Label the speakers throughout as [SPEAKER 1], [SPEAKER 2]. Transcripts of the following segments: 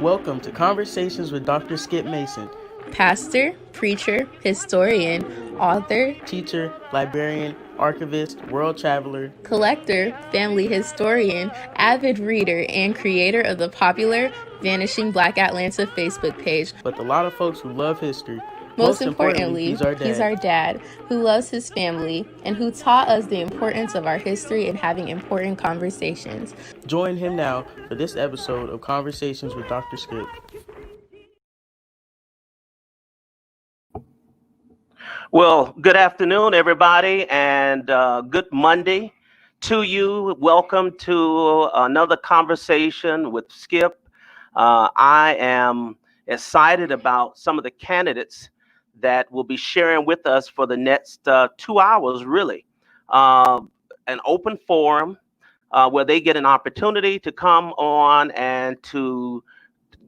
[SPEAKER 1] Welcome to Conversations with Dr. Skip Mason,
[SPEAKER 2] pastor, preacher, historian, author,
[SPEAKER 1] teacher, librarian, archivist, world traveler,
[SPEAKER 2] collector, family historian, avid reader, and creator of the popular Vanishing Black Atlanta Facebook page.
[SPEAKER 1] but a lot of folks who love history.
[SPEAKER 2] Most importantly,
[SPEAKER 1] he's our
[SPEAKER 2] dad who loves his family and who taught us the importance of our history and having important conversations.
[SPEAKER 1] Join him now for this episode of Conversations with Dr. Skip.
[SPEAKER 3] Well, good afternoon, everybody, and good Monday to you. Welcome to another conversation with Skip. I am excited about some of the candidates that will be sharing with us for the next 2 hours, really. An open forum where they get an opportunity to come on and to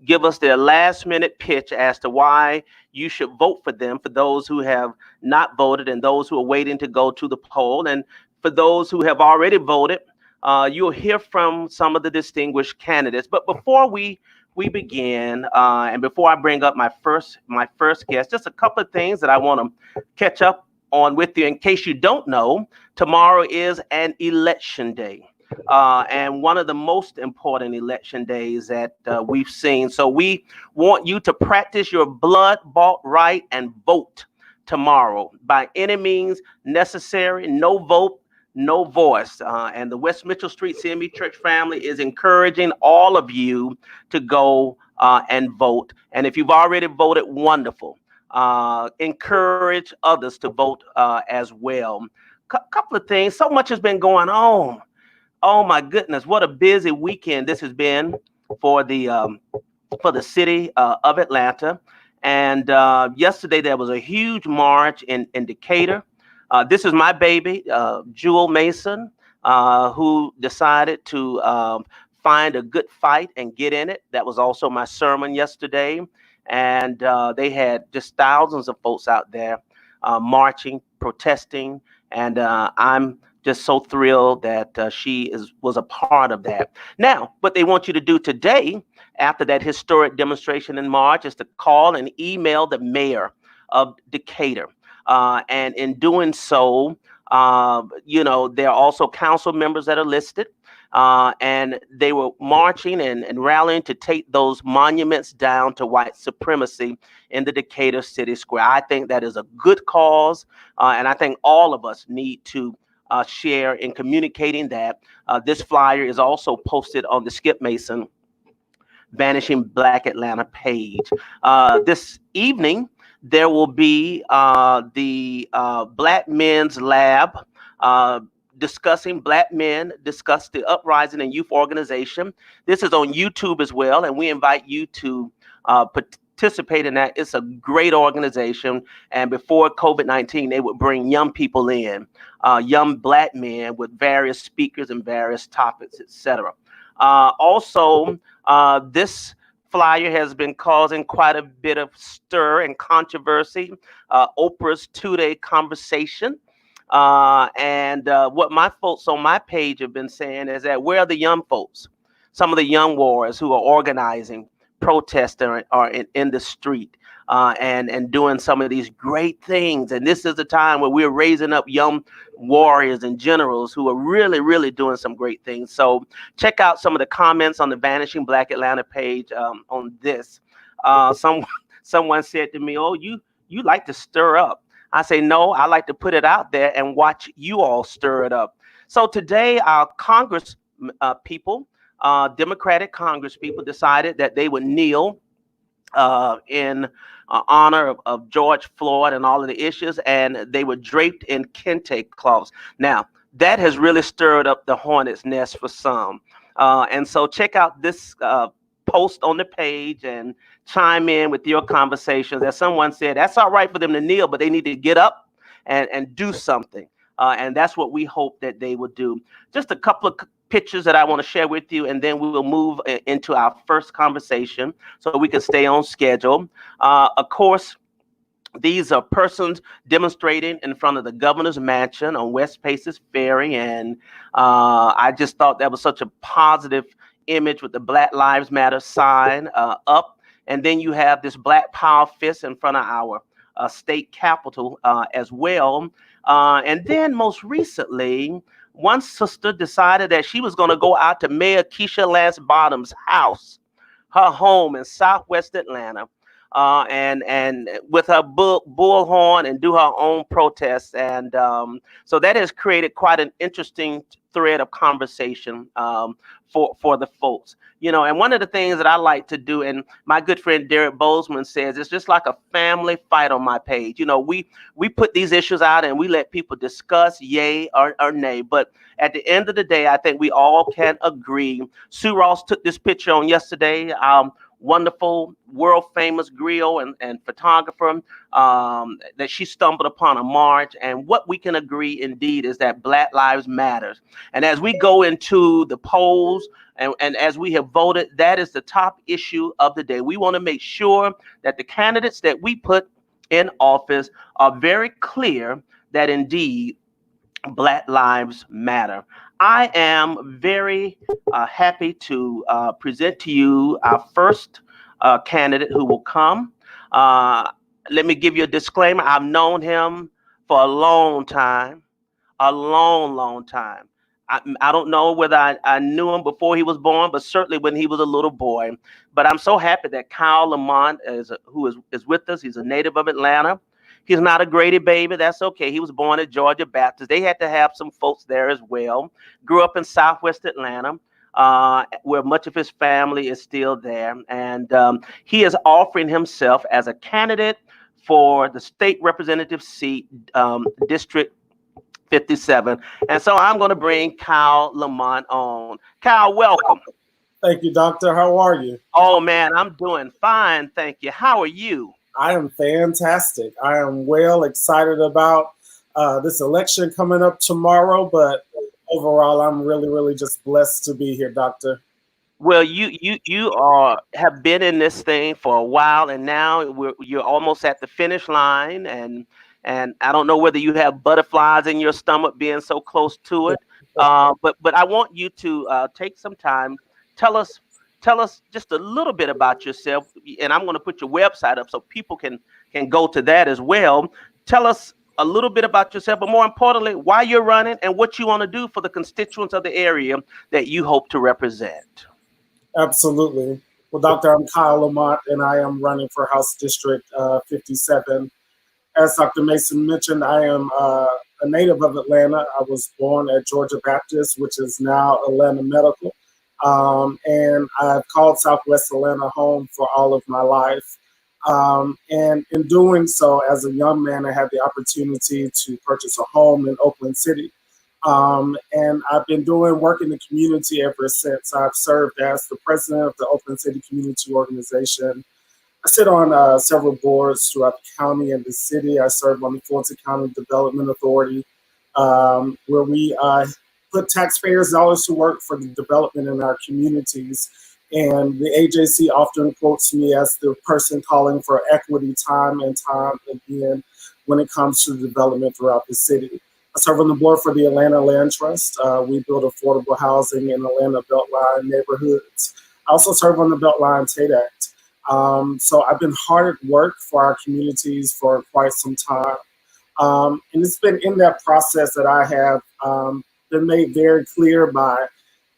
[SPEAKER 3] give us their last minute pitch as to why you should vote for them, for those who have not voted and those who are waiting to go to the poll. And for those who have already voted, you'll hear from some of the distinguished candidates. But before we begin, and before I bring up my first guest, just a couple of things that I want to catch up on with you. In case you don't know, tomorrow is an election day. And one of the most important election days that we've seen. So we want you to practice your blood-bought right and vote tomorrow by any means necessary. No vote, no voice. And the West Mitchell Street CME Church family is encouraging all of you to go and vote. And if you've already voted, wonderful. Encourage others to vote as well. Couple of things. So much has been going on. Oh my goodness, what a busy weekend this has been for the city of Atlanta. And yesterday there was a huge march in Decatur. This is my baby, Jewel Mason, who decided to find a good fight and get in it. That was also my sermon yesterday. And they had just thousands of folks out there marching, protesting, and I'm just so thrilled that she was a part of that. Now, what they want you to do today, after that historic demonstration in March, is to call and email the mayor of Decatur. And in doing so, there are also council members that are listed. And they were marching and rallying to take those monuments down to white supremacy in the Decatur City Square. I think that is a good cause. And I think all of us need to share in communicating that. This flyer is also posted on the Skip Mason Vanishing Black Atlanta page. This evening, there will be the Black Men's Lab discussing Black men, discuss the uprising and youth organization. This is on YouTube as well, and we invite you to participate in that. It's a great organization, and before COVID-19, they would bring young people in, young Black men with various speakers and various topics, etc. Also, this flyer has been causing quite a bit of stir and controversy. Oprah's two-day conversation. And what my folks on my page have been saying is that where are the young folks? Some of the young warriors who are organizing, protesting, are in the street and doing some of these great things. And this is the time where we're raising up young warriors and generals who are really, really doing some great things. So check out some of the comments on the Vanishing Black Atlanta page on this. Someone said to me, "Oh, you like to stir up." I say, no, I like to put it out there and watch you all stir it up. So today, our Congress people, Democratic Congress people, decided that they would kneel in honor of George Floyd and all of the issues, and they were draped in kente cloths. Now, that has really stirred up the hornet's nest for some. And so check out this post on the page and chime in with your conversations. As someone said, that's all right for them to kneel, but they need to get up and do something. And that's what we hope that they will do. Just a couple of pictures that I want to share with you, and then we will move into our first conversation so we can stay on schedule. Of course, these are persons demonstrating in front of the governor's mansion on West Paces Ferry. And I just thought that was such a positive image with the Black Lives Matter sign up. And then you have this Black Power fist in front of our state capitol as well. And then most recently, one sister decided that she was going to go out to Mayor Keisha Lance Bottom's house, her home in Southwest Atlanta, and with her bullhorn and do her own protests. And so that has created quite an interesting thread of conversation for the folks. And one of the things that I like to do, and my good friend Derek Bozeman says, it's just like a family fight on my page. We put these issues out and we let people discuss yay or nay. But at the end of the day, I think we all can agree. Sue Ross took this picture on yesterday. Wonderful, world famous griot and photographer that she stumbled upon a march. And what we can agree indeed is that Black Lives Matters. And as we go into the polls and as we have voted, that is the top issue of the day. We want to make sure that the candidates that we put in office are very clear that indeed Black Lives Matter. I am very happy to present to you our first candidate who will come. Let me give you a disclaimer. I've known him for a long time, long time. I don't know whether I knew him before he was born, but certainly when he was a little boy. But I'm so happy that Kyle Lamont who is with us. He's a native of Atlanta. He's not a Grady baby. That's okay. He was born at Georgia Baptist. They had to have some folks there as well. Grew up in Southwest Atlanta, where much of his family is still there. And he is offering himself as a candidate for the state representative seat, District 57. And so I'm going to bring Kyle Lamont on. Kyle, welcome.
[SPEAKER 4] Thank you, Doctor. How are you?
[SPEAKER 3] Oh, man, I'm doing fine. Thank you. How are you?
[SPEAKER 4] I am fantastic. I am well excited about this election coming up tomorrow, but overall, I'm really, really just blessed to be here, Doctor.
[SPEAKER 3] Well, you have been in this thing for a while, and now you're almost at the finish line, and I don't know whether you have butterflies in your stomach being so close to it, but I want you to take some time. Tell us just a little bit about yourself, and I'm going to put your website up so people can go to that as well. Tell us a little bit about yourself, but more importantly, why you're running and what you want to do for the constituents of the area that you hope to represent.
[SPEAKER 4] Absolutely. Well, Doctor, I'm Kyle Lamont, and I am running for House District 57. As Dr. Mason mentioned, I am a native of Atlanta. I was born at Georgia Baptist, which is now Atlanta Medical. And I've called Southwest Atlanta home for all of my life. And in doing so, as a young man, I had the opportunity to purchase a home in Oakland City. And I've been doing work in the community ever since. I've served as the president of the Oakland City Community Organization. I sit on several boards throughout the county and the city. I serve on the Fulton County Development Authority, where we put taxpayers' dollars to work for the development in our communities. And the AJC often quotes me as the person calling for equity time and time again when it comes to development throughout the city. I serve on the board for the Atlanta Land Trust. We build affordable housing in Atlanta Beltline neighborhoods. I also serve on the Beltline Tate Act. So I've been hard at work for our communities for quite some time. And it's been in that process that I have been made very clear by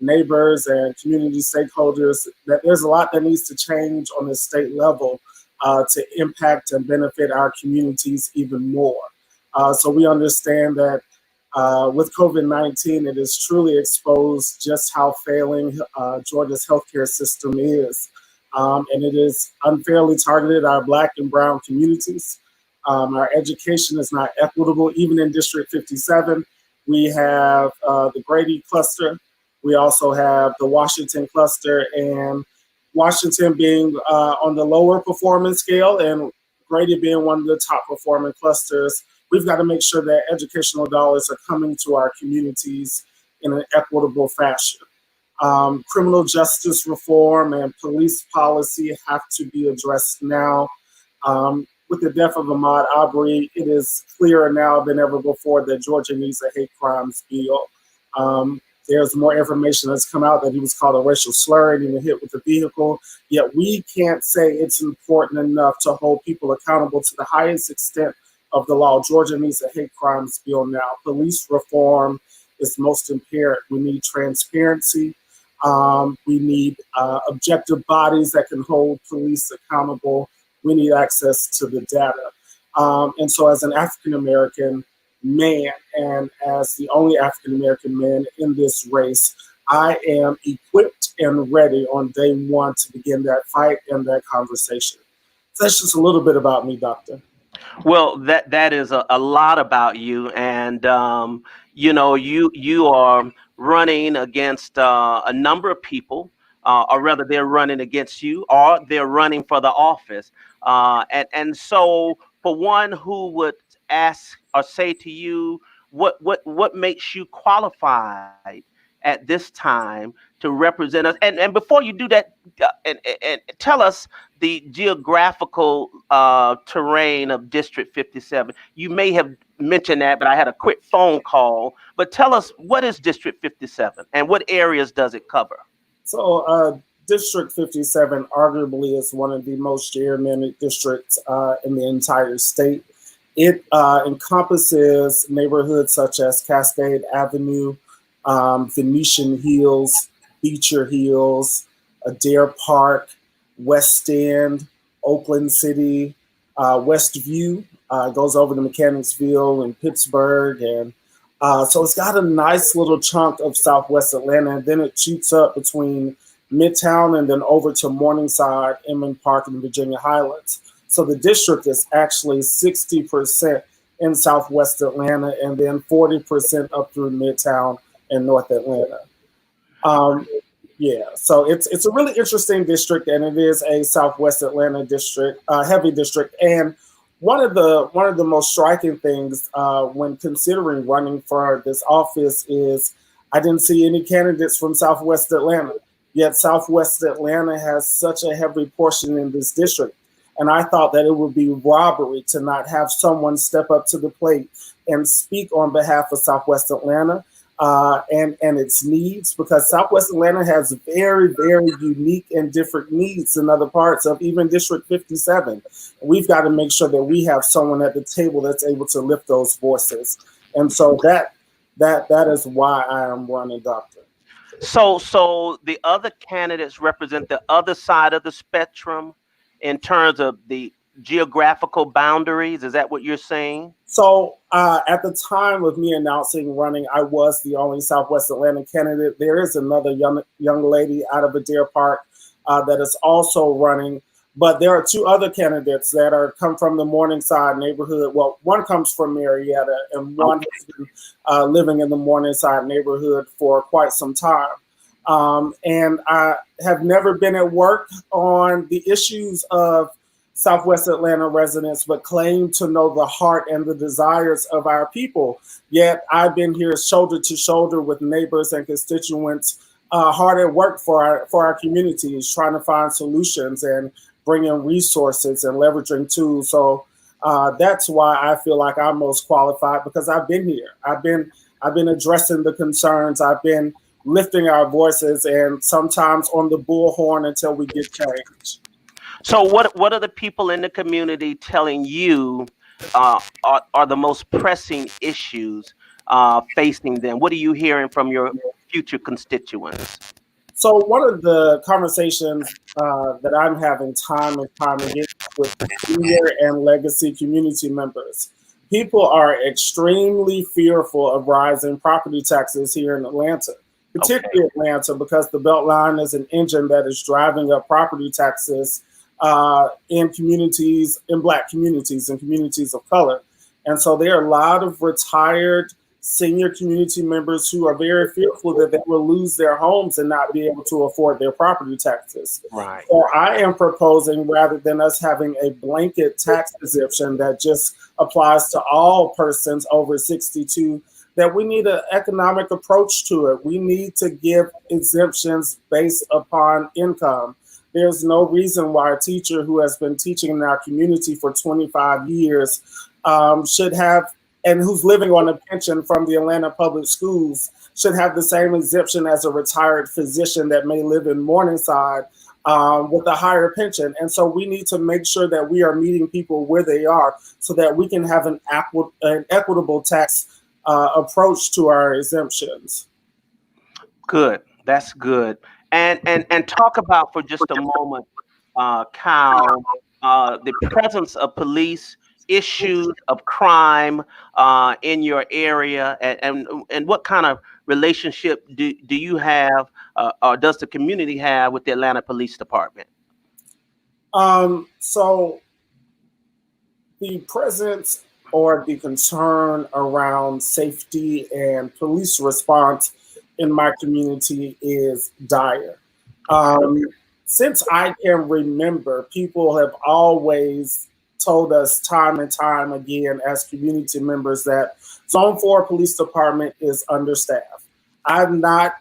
[SPEAKER 4] neighbors and community stakeholders that there's a lot that needs to change on the state level to impact and benefit our communities even more. So we understand that with COVID-19, it has truly exposed just how failing Georgia's healthcare system is. And it is unfairly targeted our Black and Brown communities. Our education is not equitable. Even in District 57, we have the Grady cluster. We also have the Washington cluster, and Washington being on the lower performance scale and Grady being one of the top performing clusters. We've got to make sure that educational dollars are coming to our communities in an equitable fashion. Criminal justice reform and police policy have to be addressed now. With the death of Ahmaud Arbery, it is clearer now than ever before that Georgia needs a hate crimes bill. There's more information that's come out that he was called a racial slur and even hit with a vehicle. Yet we can't say it's important enough to hold people accountable to the highest extent of the law. Georgia needs a hate crimes bill now. Police reform is most imperative. We need transparency. We need objective bodies that can hold police accountable. We need access to the data. And so as an African-American man, and as the only African-American man in this race, I am equipped and ready on day one to begin that fight and that conversation. So that's just a little bit about me, Doctor.
[SPEAKER 3] Well, that is a lot about you, and you are running against a number of people, or rather, they're running against you, or they're running for the office, and so for one who would ask or say to you, what makes you qualified at this time to represent us, and before you do that, and tell us the geographical terrain of District 57. You may have mentioned that, but I had a quick phone call. But tell us, what is District 57 and what areas does it cover?
[SPEAKER 4] So District 57 arguably is one of the most gerrymandered districts in the entire state. It encompasses neighborhoods such as Cascade Avenue, Venetian Hills, Beecher Hills, Adair Park, West End, Oakland City, Westview, goes over to Mechanicsville and Pittsburgh. And so it's got a nice little chunk of Southwest Atlanta, and then it shoots up between Midtown and then over to Morningside, Inman Park, and Virginia Highlands. So the district is actually 60% in Southwest Atlanta and then 40% up through Midtown and North Atlanta. Yeah, so it's a really interesting district, and it is a Southwest Atlanta district, heavy district. And one of the most striking things when considering running for this office is I didn't see any candidates from Southwest Atlanta. Yet Southwest Atlanta has such a heavy portion in this district, and I thought that it would be robbery to not have someone step up to the plate and speak on behalf of Southwest Atlanta. And its needs, because Southwest Atlanta has very, very unique and different needs than other parts of even District 57. We've got to make sure that we have someone at the table that's able to lift those voices. And so that is why I am running, Doctor.
[SPEAKER 3] So the other candidates represent the other side of the spectrum in terms of the geographical boundaries. Is that what you're saying?
[SPEAKER 4] So at the time of me announcing running, I was the only Southwest Atlanta candidate. There is another young lady out of Adair Park that is also running, but there are two other candidates that come from the Morningside neighborhood. Well, one comes from Marietta, and one has been living in the Morningside neighborhood for quite some time. And I have never been at work on the issues of Southwest Atlanta residents, but claim to know the heart and the desires of our people. Yet I've been here shoulder to shoulder with neighbors and constituents, hard at work for our communities, trying to find solutions and bring in resources and leveraging tools. So that's why I feel like I'm most qualified, because I've been here. I've been addressing the concerns. I've been lifting our voices, and sometimes on the bullhorn until we get change.
[SPEAKER 3] So what are the people in the community telling you are the most pressing issues facing them? What are you hearing from your future constituents?
[SPEAKER 4] So one of the conversations that I'm having time and time again with senior and legacy community members, people are extremely fearful of rising property taxes here in Atlanta, particularly Atlanta, because the Beltline is an engine that is driving up property taxes in communities, in Black communities and communities of color. And so there are a lot of retired senior community members who are very fearful that they will lose their homes and not be able to afford their property taxes.
[SPEAKER 3] Right.
[SPEAKER 4] So I am proposing, rather than us having a blanket tax exemption that just applies to all persons over 62, that we need an economic approach to it. We need to give exemptions based upon income. There's no reason why a teacher who has been teaching in our community for 25 years should have, and who's living on a pension from the Atlanta Public Schools, should have the same exemption as a retired physician that may live in Morningside with a higher pension. And so we need to make sure that we are meeting people where they are so that we can have an equitable tax approach to our exemptions.
[SPEAKER 3] Good. That's good. And talk about for just a moment, Kyle, the presence of police, issues of crime in your area, and what kind of relationship do you have, or does the community have with the Atlanta Police Department?
[SPEAKER 4] So the presence or the concern around safety and police response in my community is dire. Since I can remember, people have always told us time and time again as community members that Zone 4 Police Department is understaffed. I've not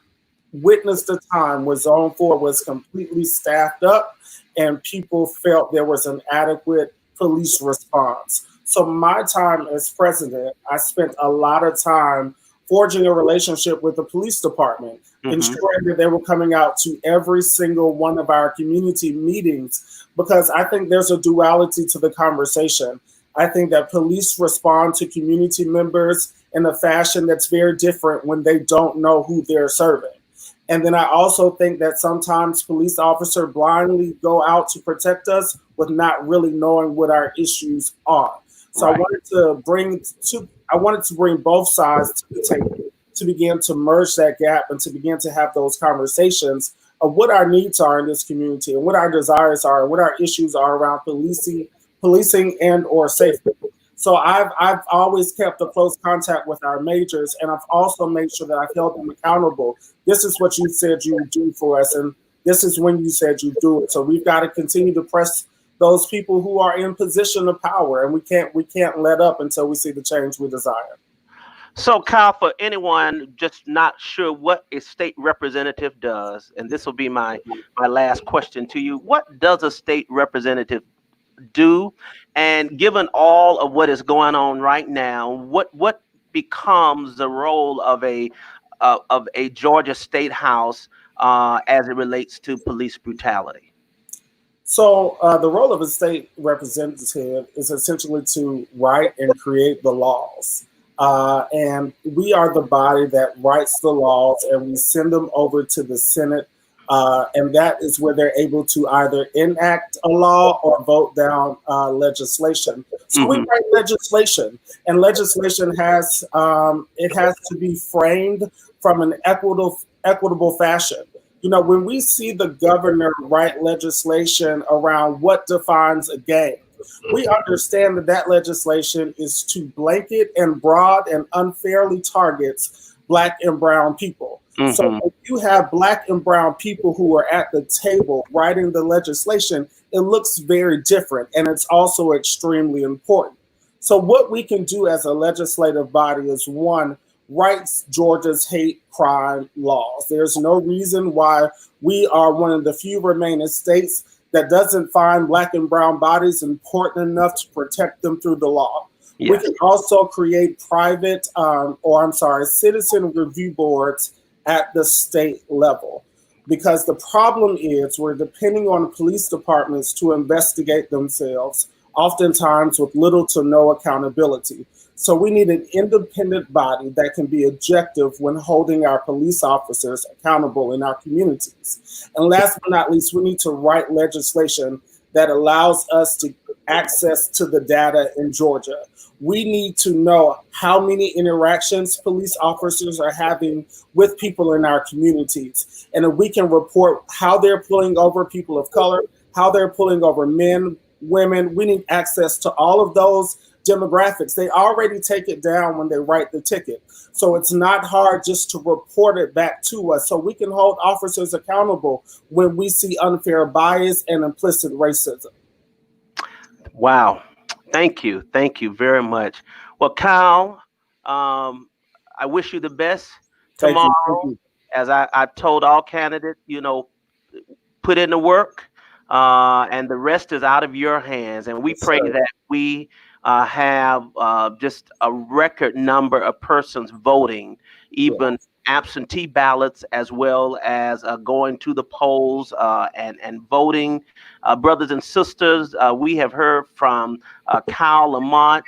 [SPEAKER 4] witnessed a time where Zone 4 was completely staffed up and people felt there was an adequate police response. So my time as president, I spent a lot of time forging a relationship with the police department, ensuring that they were coming out to every single one of our community meetings, because I think there's a duality to the conversation. I think that police respond to community members in a fashion that's very different when they don't know who they're serving. And then I also think that sometimes police officers blindly go out to protect us with not really knowing what our issues are. So right. I wanted to bring both sides to the table to begin to merge that gap and to begin to have those conversations of what our needs are in this community and what our desires are and what our issues are around policing and or safety. So I've always kept a close contact with our majors, and I've also made sure that I've held them accountable. This is what you said you would do for us, and this is when you said you'd do it. So we've got to continue to press those people who are in position of power, and we can't let up until we see the change we desire.
[SPEAKER 3] So, Kyle, for anyone just not sure what a state representative does, and this will be my last question to you, what does a state representative do? And given all of what is going on right now, what becomes the role of a Georgia State House as it relates to police brutality?
[SPEAKER 4] So the role of a state representative is essentially to write and create the laws. And we are the body that writes the laws, and we send them over to the Senate. And that is where they're able to either enact a law or vote down legislation. So we write legislation, and legislation has to be framed from an equitable fashion. You know, when we see the governor write legislation around what defines a gang, we understand that legislation is to blanket and broad and unfairly targets Black and brown people. So if you have Black and brown people who are at the table writing the legislation, it looks very different, and it's also extremely important. So what we can do as a legislative body is, one, write Georgia's hate crime laws. There's no reason why we are one of the few remaining states that doesn't find Black and brown bodies important enough to protect them through the law. Yes. We can also create citizen review boards at the state level, because the problem is we're depending on police departments to investigate themselves, oftentimes with little to no accountability. So we need an independent body that can be objective when holding our police officers accountable in our communities. And last but not least, we need to write legislation that allows us to access to the data in Georgia. We need to know how many interactions police officers are having with people in our communities. And if we can report how they're pulling over people of color, how they're pulling over men, women, we need access to all of those demographics. They already take it down when they write the ticket. So it's not hard just to report it back to us, so we can hold officers accountable when we see unfair bias and implicit racism.
[SPEAKER 3] Wow. Thank you. Thank you very much. Well, Kyle, I wish you the best tomorrow. Thank you. As I told all candidates, put in the work, and the rest is out of your hands. And we pray that we have just a record number of persons voting, even absentee ballots, as well as going to the polls and voting. Brothers and sisters, we have heard from Kyle Lamont,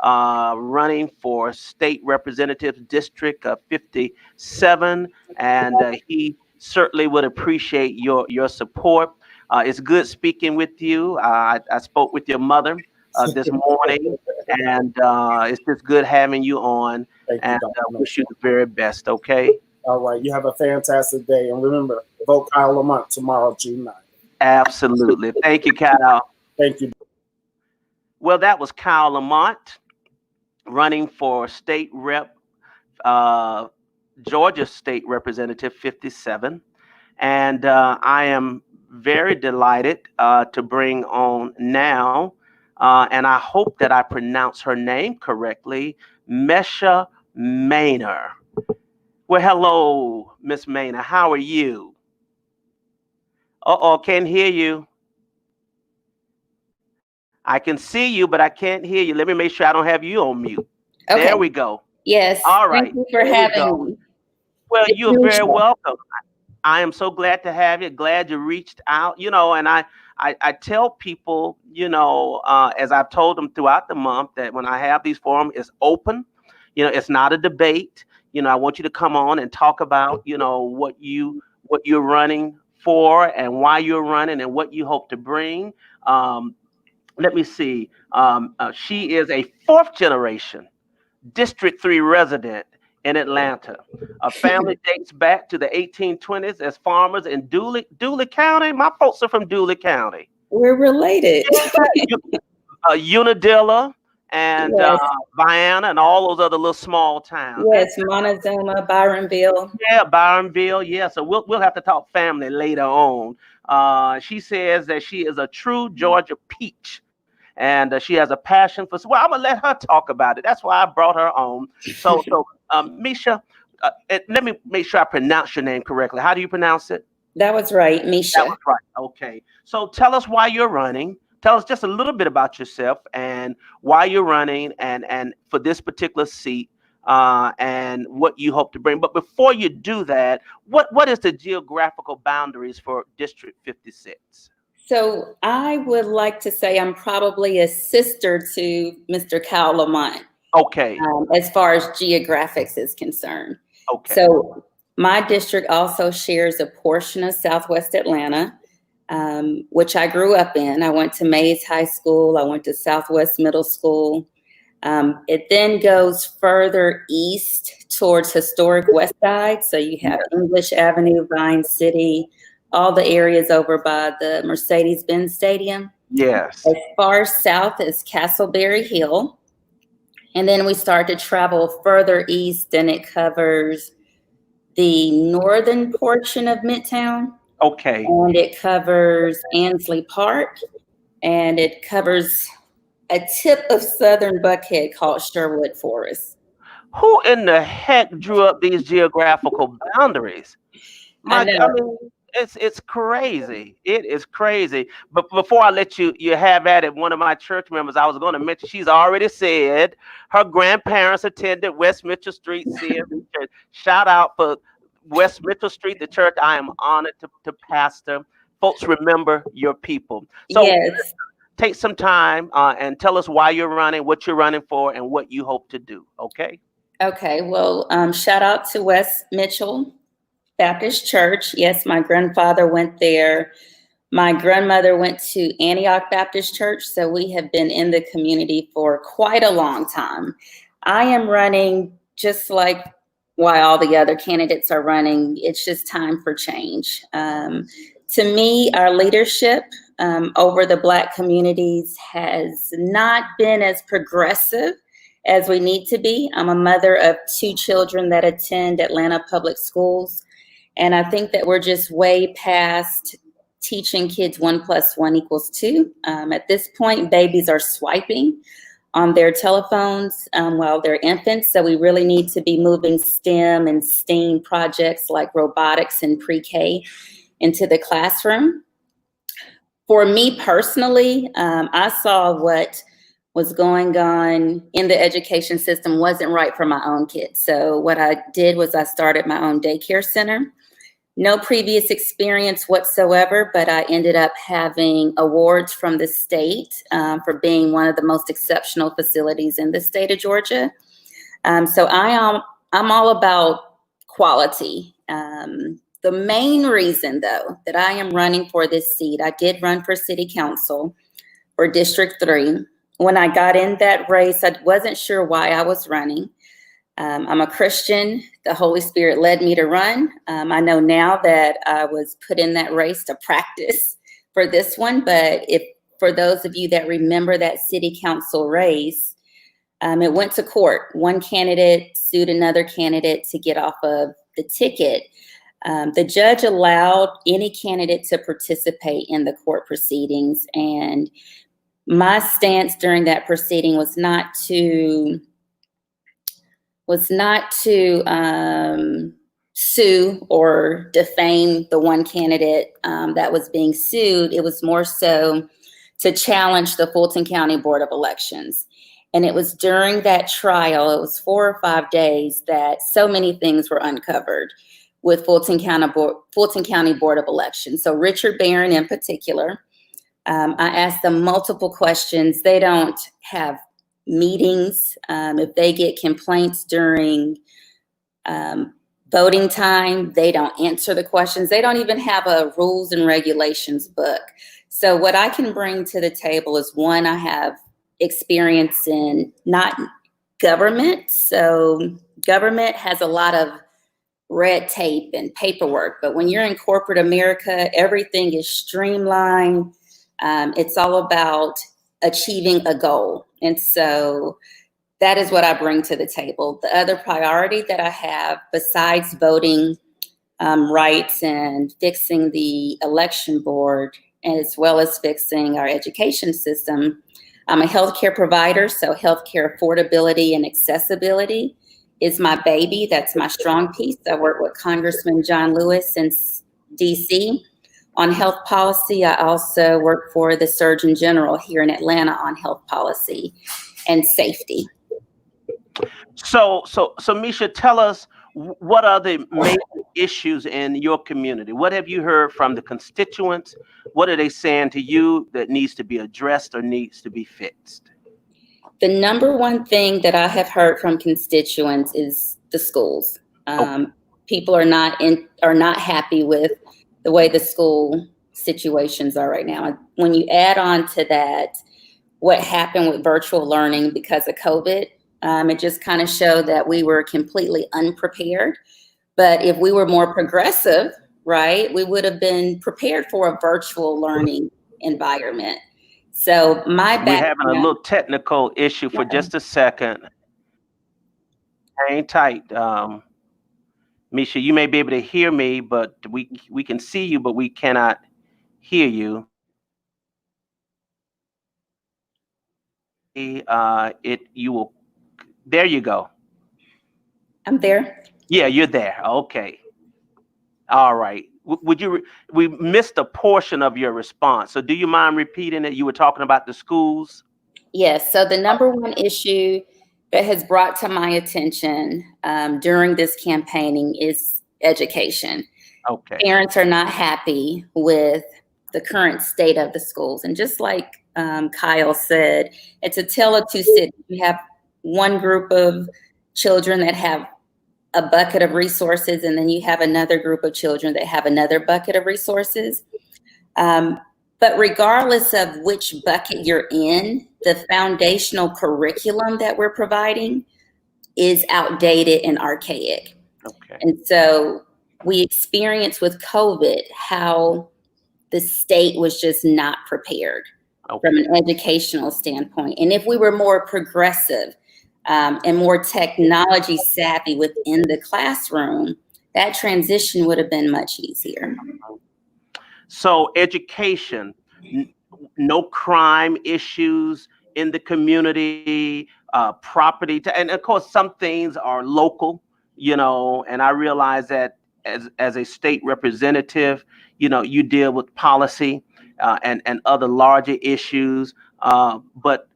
[SPEAKER 3] running for State Representative District 57, and he certainly would appreciate your support. It's good speaking with you. I spoke with your mother this morning, and it's just good having you on.
[SPEAKER 4] Thank you,
[SPEAKER 3] And
[SPEAKER 4] Dr.
[SPEAKER 3] wish you the very best. Okay.
[SPEAKER 4] All right. You have a fantastic day, and remember, vote Kyle Lamont tomorrow, June 9th.
[SPEAKER 3] Absolutely. Thank you, Kyle.
[SPEAKER 4] Thank you.
[SPEAKER 3] Well, that was Kyle Lamont running for State Rep, Georgia State Representative 57. And I am very delighted to bring on now, and I hope that I pronounce her name correctly, Mesha Maynor. Well, hello, Miss Maynor. How are you? Uh-oh, can't hear you. I can see you, but I can't hear you. Let me make sure I don't have you on mute.
[SPEAKER 5] Okay.
[SPEAKER 3] There we go.
[SPEAKER 5] Yes.
[SPEAKER 3] All right.
[SPEAKER 5] Thank you for having me.
[SPEAKER 3] Well, you're very welcome. I am so glad to have you. Glad you reached out. And I tell people, as I've told them throughout the month, that when I have these forums, it's open. It's not a debate. I want you to come on and talk about, what you're running for and why you're running and what you hope to bring. Let me see. She is a fourth generation District 3 resident in Atlanta. Her family dates back to the 1820s as farmers in Dooley County. My folks are from Dooley County.
[SPEAKER 5] We're related.
[SPEAKER 3] Unadilla and
[SPEAKER 5] Yes.
[SPEAKER 3] Vienna and all those other little small towns.
[SPEAKER 5] Yes, Montezuma, Byronville.
[SPEAKER 3] Yeah, Byronville. Yeah, so we'll have to talk family later on. She says that she is a true Georgia peach, and she has a passion for. Well, I'm gonna let her talk about it. That's why I brought her on. So, Misha, let me make sure I pronounce your name correctly. How do you pronounce it?
[SPEAKER 5] That was right, Misha.
[SPEAKER 3] That was right. Okay. So tell us why you're running. Tell us just a little bit about yourself and why you're running, and for this particular seat, and what you hope to bring. But before you do that, what is the geographical boundaries for District 56?
[SPEAKER 5] So I would like to say I'm probably a sister to Mr. Kyle Lamont.
[SPEAKER 3] Okay.
[SPEAKER 5] As far as geographics is concerned.
[SPEAKER 3] Okay.
[SPEAKER 5] So my district also shares a portion of Southwest Atlanta, which I grew up in. I went to Mays High School. I went to Southwest Middle School. It then goes further east towards historic West Side. So you have English Avenue, Vine City, all the areas over by the Mercedes-Benz Stadium.
[SPEAKER 3] Yes.
[SPEAKER 5] As far south as Castleberry Hill. And then we start to travel further east, and it covers the northern portion of Midtown.
[SPEAKER 3] Okay.
[SPEAKER 5] And it covers Ansley Park, and it covers a tip of southern Buckhead called Sherwood Forest.
[SPEAKER 3] Who in the heck drew up these geographical boundaries?
[SPEAKER 5] I know.
[SPEAKER 3] It's crazy. It is crazy. But before I let you have at it, one of my church members, I was going to mention, she's already said her grandparents attended West Mitchell Street CME Church. Shout out for West Mitchell Street, the church I am honored to pastor. Folks, remember your people. So
[SPEAKER 5] yes.
[SPEAKER 3] Take some time and tell us why you're running, what you're running for, and what you hope to do. Okay.
[SPEAKER 5] Okay. Well, shout out to West Mitchell Baptist Church. Yes, my grandfather went there. My grandmother went to Antioch Baptist Church. So we have been in the community for quite a long time. I am running just like why all the other candidates are running. It's just time for change. To me, our leadership over the Black communities has not been as progressive as we need to be. I'm a mother of 2 children that attend Atlanta public schools. And I think that we're just way past teaching kids 1 + 1 = 2. At this point, babies are swiping on their telephones while they're infants. So we really need to be moving STEM and STEAM projects like robotics and pre-K into the classroom. For me personally, I saw what was going on in the education system wasn't right for my own kids. So what I did was I started my own daycare center. No previous experience whatsoever, but I ended up having awards from the state for being one of the most exceptional facilities in the state of Georgia. So I'm all about quality. The main reason, though, that I am running for this seat, I did run for city council for District 3. When I got in that race, I wasn't sure why I was running. I'm a Christian. The Holy Spirit led me to run. I know now that I was put in that race to practice for this one, but for those of you that remember that city council race, it went to court. One candidate sued another candidate to get off of the ticket. The judge allowed any candidate to participate in the court proceedings, and my stance during that proceeding was not to sue or defame the one candidate that was being sued. It was more so to challenge the Fulton County Board of Elections. And it was during that trial, it was 4 or 5 days, that so many things were uncovered with Fulton County Board of Elections. So Richard Barron in particular, I asked them multiple questions. They don't have meetings. If they get complaints during voting time, they don't answer the questions. They don't even have a rules and regulations book. So what I can bring to the table is, one, I have experience in not government. So government has a lot of red tape and paperwork, but when you're in corporate America, everything is streamlined. It's all about achieving a goal. And so that is what I bring to the table. The other priority that I have, besides voting rights and fixing the election board, as well as fixing our education system, I'm a healthcare provider, so healthcare affordability and accessibility is my baby. That's my strong piece. I work with Congressman John Lewis in DC on health policy. I also work for the Surgeon General here in Atlanta on health policy and safety.
[SPEAKER 3] So Misha, tell us, what are the main issues in your community? What have you heard from the constituents? What are they saying to you that needs to be addressed or needs to be fixed?
[SPEAKER 5] The number one thing that I have heard from constituents is the schools. People are not happy with the way the school situations are right now. When you add on to that what happened with virtual learning because of COVID, it just kind of showed that we were completely unprepared. But if we were more progressive, right, we would have been prepared for a virtual learning environment. So we're
[SPEAKER 3] having a little technical issue for just a second. Hang tight. Misha, you may be able to hear me, but we can see you, but we cannot hear you. There you go.
[SPEAKER 5] I'm there.
[SPEAKER 3] Yeah, you're there. Okay. All right. We missed a portion of your response. So do you mind repeating it? You were talking about the schools.
[SPEAKER 5] Yes. So the number one issue that has brought to my attention during this campaigning is education.
[SPEAKER 3] Okay.
[SPEAKER 5] Parents are not happy with the current state of the schools. And just like Kyle said, it's a tale of two cities. You have one group of children that have a bucket of resources, and then you have another group of children that have another bucket of resources. But regardless of which bucket you're in, the foundational curriculum that we're providing is outdated and archaic.
[SPEAKER 3] Okay.
[SPEAKER 5] And so we experienced with COVID how the state was just not prepared from an educational standpoint. And if we were more progressive and more technology savvy within the classroom, that transition would have been much easier.
[SPEAKER 3] So education, no crime issues in the community, property, and of course some things are local, and I realize that as a state representative, you deal with policy and other larger issues, but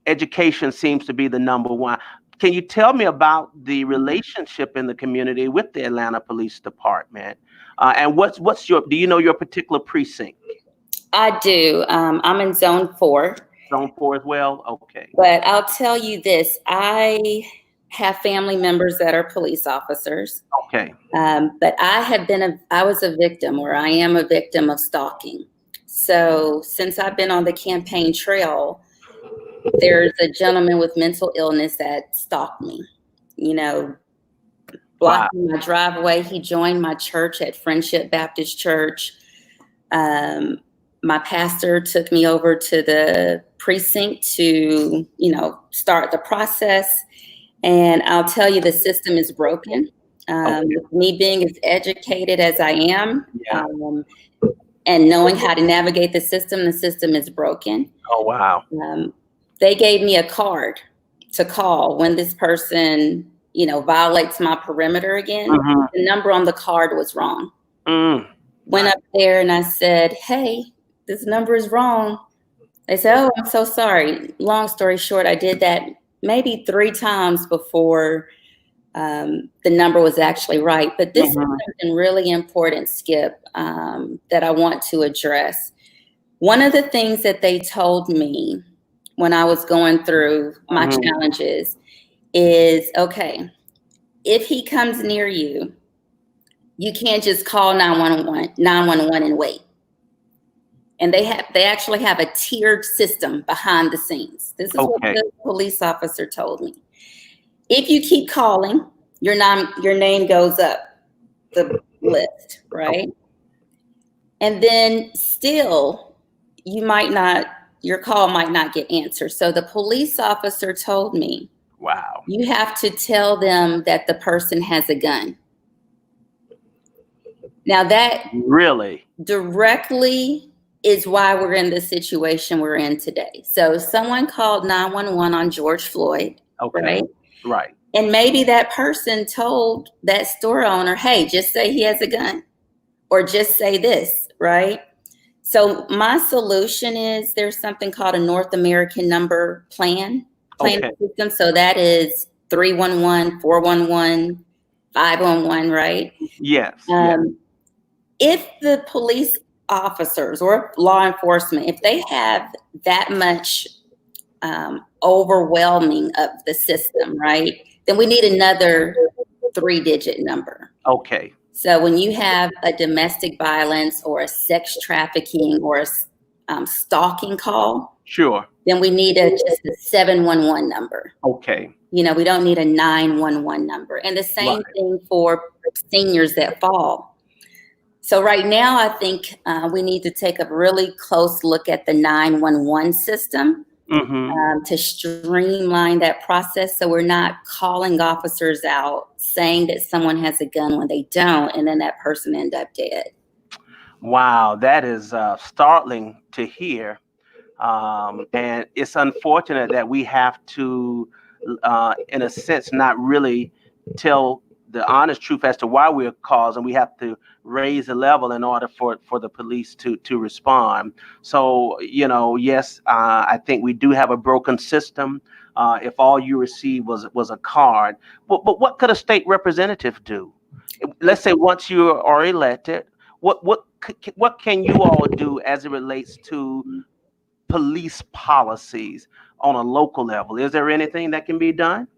[SPEAKER 3] education seems to be the number one. Can you tell me about the relationship in the community with the Atlanta Police Department? And what's your, do you know your particular precinct?
[SPEAKER 5] I do. I'm in Zone 4.
[SPEAKER 3] Zone 4 as well? Okay.
[SPEAKER 5] But I'll tell you this, I have family members that are police officers.
[SPEAKER 3] Okay.
[SPEAKER 5] But I was a victim, or I am a victim of stalking. So since I've been on the campaign trail, there's a gentleman with mental illness that stalked me, blocking my driveway. He joined my church at Friendship Baptist Church. My pastor took me over to the precinct to, start the process. And I'll tell you, the system is broken. Me being as educated as I am, and knowing how to navigate the system is broken.
[SPEAKER 3] Oh, wow.
[SPEAKER 5] They gave me a card to call when this person, violates my perimeter again.
[SPEAKER 3] Mm-hmm.
[SPEAKER 5] The number on the card was wrong. Went
[SPEAKER 3] Right.
[SPEAKER 5] up there and I said, hey, this number is wrong. They said, oh, I'm so sorry. Long story short, I did that maybe 3 times before the number was actually right. But this is something really important, Skip, that I want to address. One of the things that they told me when I was going through my challenges is, okay, if he comes near you, you can't just call 911 and wait. And they actually have a tiered system behind the scenes. This is what the police officer told me. If you keep calling, your name goes up the list, right? And then still, your call might not get answered. So the police officer told me,
[SPEAKER 3] wow,
[SPEAKER 5] you have to tell them that the person has a gun. Now that
[SPEAKER 3] really
[SPEAKER 5] directly is why we're in the situation we're in today. So someone called 911 on George Floyd, right?
[SPEAKER 3] Right.
[SPEAKER 5] And maybe that person told that store owner, hey, just say he has a gun, or just say this, right? So my solution is there's something called a North American number plan system. So that is 311, 411, 511, right?
[SPEAKER 3] Yes.
[SPEAKER 5] If the police officers or law enforcement, if they have that much overwhelming of the system, right, then we need another 3-digit number.
[SPEAKER 3] Okay.
[SPEAKER 5] So when you have a domestic violence or a sex trafficking or a stalking call,
[SPEAKER 3] sure,
[SPEAKER 5] then we need just a 711 number.
[SPEAKER 3] Okay.
[SPEAKER 5] We don't need a 911 number. And the same thing for seniors that fall. So right now, I think we need to take a really close look at the 911 system to streamline that process, so we're not calling officers out saying that someone has a gun when they don't, and then that person end up dead.
[SPEAKER 3] Wow, that is startling to hear. And it's unfortunate that we have to, in a sense, not really tell the honest truth as to why we're causing. We have to raise the level in order for the police to respond. So, yes, I think we do have a broken system. If all you received was a card, but what could a state representative do? Let's say once you are elected, what can you all do as it relates to police policies on a local level? Is there anything that can be done?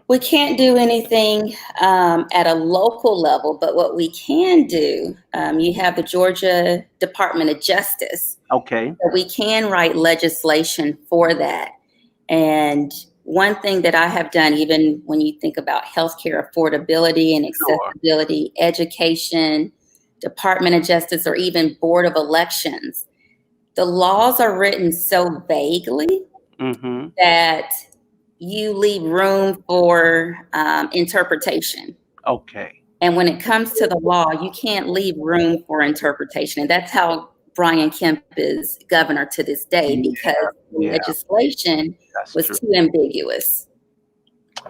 [SPEAKER 5] We can't do anything at a local level, but what we can do, you have the Georgia Department of Justice.
[SPEAKER 3] Okay.
[SPEAKER 5] So we can write legislation for that. And one thing that I have done, even when you think about healthcare affordability and accessibility, education, Department of Justice, or even Board of Elections, the laws are written so vaguely that you leave room for interpretation.
[SPEAKER 3] Okay.
[SPEAKER 5] And when it comes to the law, you can't leave room for interpretation. And that's how Brian Kemp is governor to this day, because legislation was too ambiguous.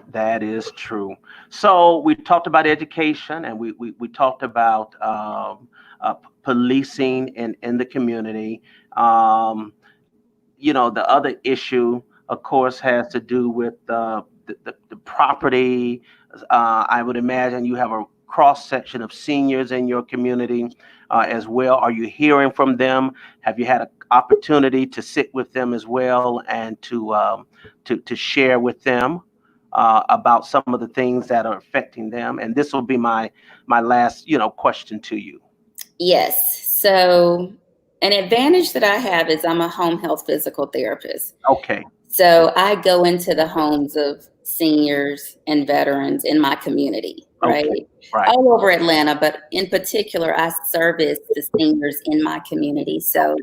[SPEAKER 3] That is true. So we talked about education, and we talked about policing in the community. The other issue of course, has to do with the property. I would imagine you have a cross section of seniors in your community as well. Are you hearing from them? Have you had an opportunity to sit with them as well and to share with them about some of the things that are affecting them? And this will be my last question to you.
[SPEAKER 5] Yes. So an advantage that I have is I'm a home health physical therapist.
[SPEAKER 3] Okay.
[SPEAKER 5] So I go into the homes of seniors and veterans in my community, right?
[SPEAKER 3] Okay. Right.
[SPEAKER 5] All over Atlanta, but in particular, I service the seniors in my community. So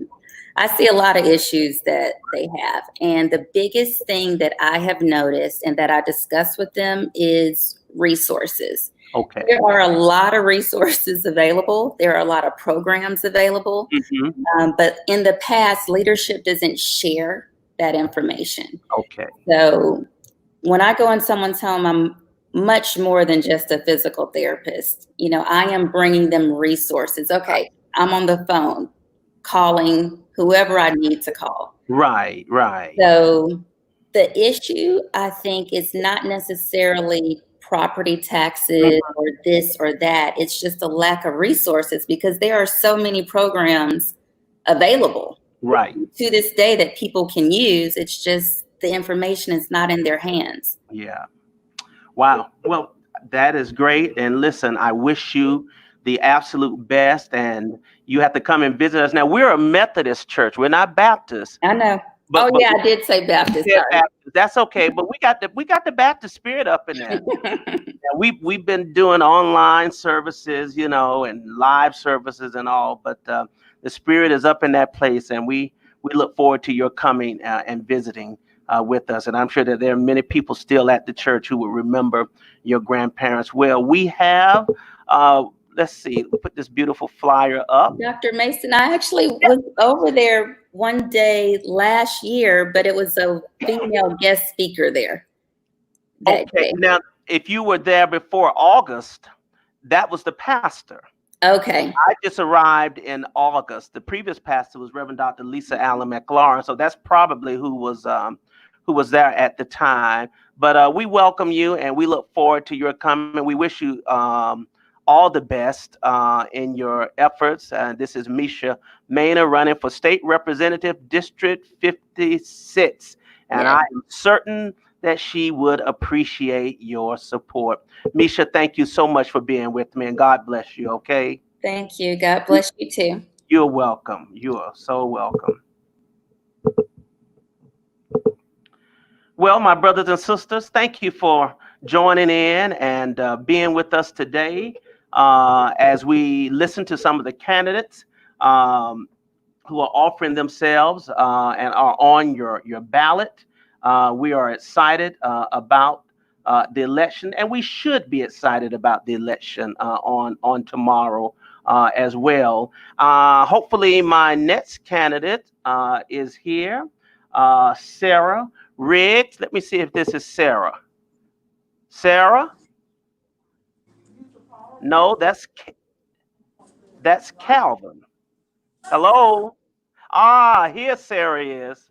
[SPEAKER 5] I see a lot of issues that they have. And the biggest thing that I have noticed and that I discuss with them is resources.
[SPEAKER 3] Okay.
[SPEAKER 5] There are a lot of resources available. There are a lot of programs available.
[SPEAKER 3] Mm-hmm.
[SPEAKER 5] But in the past, leadership doesn't share that information.
[SPEAKER 3] Okay.
[SPEAKER 5] So when I go in someone's home, I'm much more than just a physical therapist. I am bringing them resources. Okay, I'm on the phone calling whoever I need to call.
[SPEAKER 3] Right.
[SPEAKER 5] So the issue, I think, is not necessarily property taxes or this or that. It's just a lack of resources because there are so many programs available to this day that people can use. It's just the information is not in their hands.
[SPEAKER 3] Yeah. Wow. Well, that is great. And listen, I wish you the absolute best. And you have to come and visit us. Now, we're a Methodist church. We're not Baptist.
[SPEAKER 5] I know.
[SPEAKER 3] But
[SPEAKER 5] I did say Baptist.
[SPEAKER 3] Yeah, Baptist. That's okay. But we got the Baptist spirit up in there. We've been doing online services, and live services and all. But the spirit is up in that place, and we look forward to your coming and visiting with us. And I'm sure that there are many people still at the church who will remember your grandparents well. We have, let's see, put this beautiful flyer up.
[SPEAKER 5] Dr. Mason, I actually was over there one day last year, but it was a female guest speaker there.
[SPEAKER 3] Okay. Day. Now, if you were there before August, that was the pastor.
[SPEAKER 5] Okay.
[SPEAKER 3] I just arrived in August. The previous pastor was Reverend Dr. Lisa Allen McLaurin. So that's probably who was there at the time. But we welcome you and we look forward to your coming. We wish you all the best in your efforts. This is Misha Maynard running for State Representative District 56. And I am certain that she would appreciate your support. Misha, thank you so much for being with me, and God bless you, okay?
[SPEAKER 5] Thank you. God bless you too.
[SPEAKER 3] You're welcome. You are so welcome. Well, my brothers and sisters, thank you for joining in and being with us today as we listen to some of the candidates who are offering themselves and are on your ballot. We are excited about the election, and we should be excited about the election on tomorrow as well. Hopefully, my next candidate is here, Sarah Riggs. Let me see if this is Sarah. Sarah? No, that's Calvin. Hello? Here Sarah is.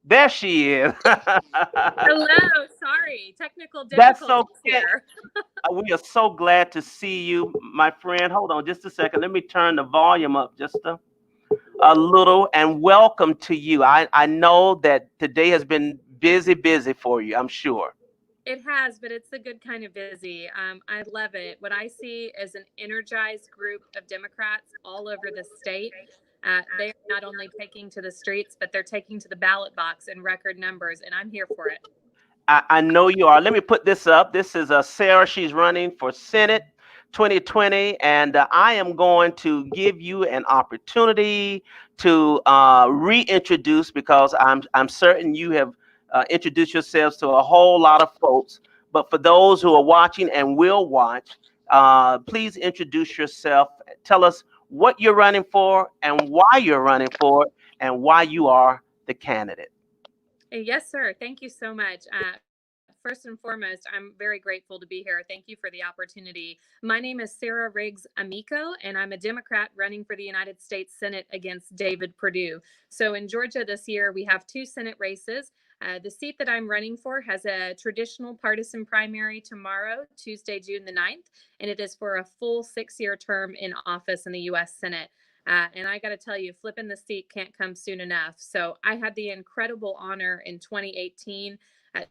[SPEAKER 3] There she is.
[SPEAKER 6] Hello, sorry, technical difficulties.
[SPEAKER 3] That's okay.
[SPEAKER 6] Here.
[SPEAKER 3] We are so glad to see you, my friend. Hold on just a second. Let me turn the volume up just a little, and welcome to you. I know that today has been busy for you, I'm sure.
[SPEAKER 6] It has, but it's a good kind of busy. I love it. What I see is an energized group of Democrats all over the state. They're not only taking to the streets, but they're taking to the ballot box in record numbers, and I'm here for it.
[SPEAKER 3] I know you are. Let me put this up. This is Sarah. She's running for Senate 2020, and I am going to give you an opportunity to reintroduce, because I'm certain you have introduced yourselves to a whole lot of folks. But for those who are watching and will watch, please introduce yourself. Tell us what you're running for and why you're running for it and why you are the candidate.
[SPEAKER 6] Yes, sir. Thank you so much. First and foremost, I'm very grateful to be here. Thank you for the opportunity. My name is Sarah Riggs Amico, and I'm a Democrat running for the United States Senate against David Perdue. So in Georgia this year, we have 2 Senate races. The seat that I'm running for has a traditional partisan primary tomorrow, Tuesday, June the 9th, and it is for a full 6-year term in office in the U.S. Senate. And I got to tell you, flipping the seat can't come soon enough. So I had the incredible honor in 2018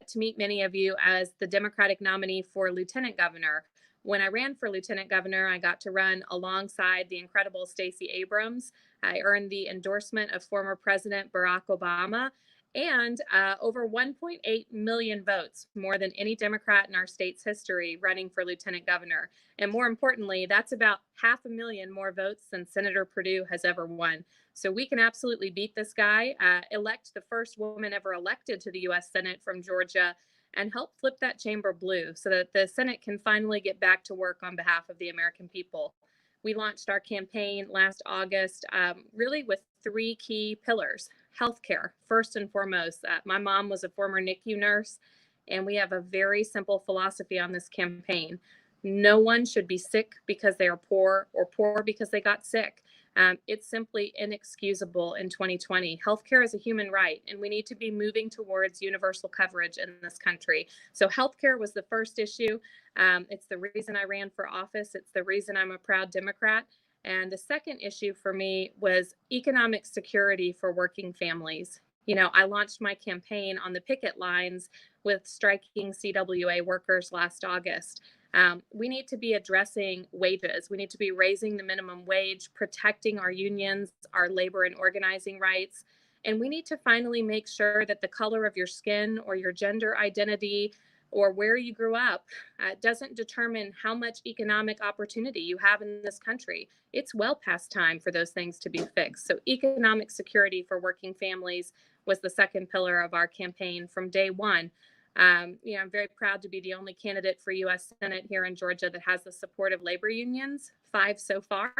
[SPEAKER 6] to meet many of you as the Democratic nominee for Lieutenant Governor. When I ran for Lieutenant Governor, I got to run alongside the incredible Stacey Abrams. I earned the endorsement of former President Barack Obama and over 1.8 million votes, more than any Democrat in our state's history running for Lieutenant Governor. And more importantly, that's about 500,000 more votes than Senator Perdue has ever won. So we can absolutely beat this guy, elect the first woman ever elected to the U.S. Senate from Georgia, and help flip that chamber blue so that the Senate can finally get back to work on behalf of the American people. We launched our campaign last August, really with 3 key pillars. Healthcare, first and foremost. My mom was a former NICU nurse, and we have a very simple philosophy on this campaign. No one should be sick because they are poor or poor because they got sick. It's simply inexcusable in 2020. Healthcare is a human right, and we need to be moving towards universal coverage in this country. So healthcare was the first issue. It's the reason I ran for office. It's the reason I'm a proud Democrat. And the second issue for me was economic security for working families. You know, I launched my campaign on the picket lines with striking CWA workers last August. We need to be addressing wages. We need to be raising the minimum wage, protecting our unions, our labor and organizing rights. And we need to finally make sure that the color of your skin or your gender identity or where you grew up doesn't determine how much economic opportunity you have in this country. It's well past time for those things to be fixed. So economic security for working families was the second pillar of our campaign from day one. I'm very proud to be the only candidate for U.S. Senate here in Georgia that has the support of labor unions, 5 so far,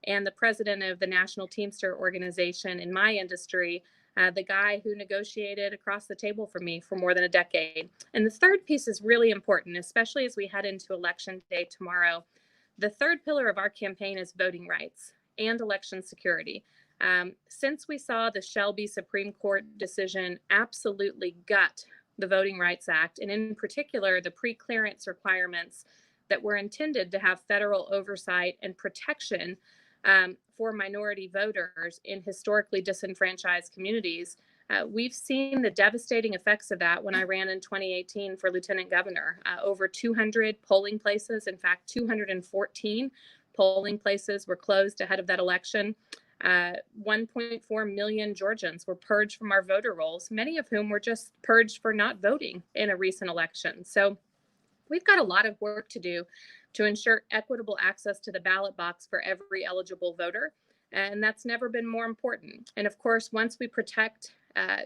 [SPEAKER 6] and the president of the National Teamster Organization in my industry, the guy who negotiated across the table for me for more than a decade. And the third piece is really important, especially as we head into Election Day tomorrow. The third pillar of our campaign is voting rights and election security. Since we saw the Shelby Supreme Court decision absolutely gut the Voting Rights Act, and in particular, the pre-clearance requirements that were intended to have federal oversight and protection for minority voters in historically disenfranchised communities, we've seen the devastating effects of that when I ran in 2018 for Lieutenant Governor. Over 200 polling places, in fact, 214 polling places were closed ahead of that election. 1.4 million Georgians were purged from our voter rolls, many of whom were just purged for not voting in a recent election. So we've got a lot of work to do to ensure equitable access to the ballot box for every eligible voter. And that's never been more important. And of course, once we protect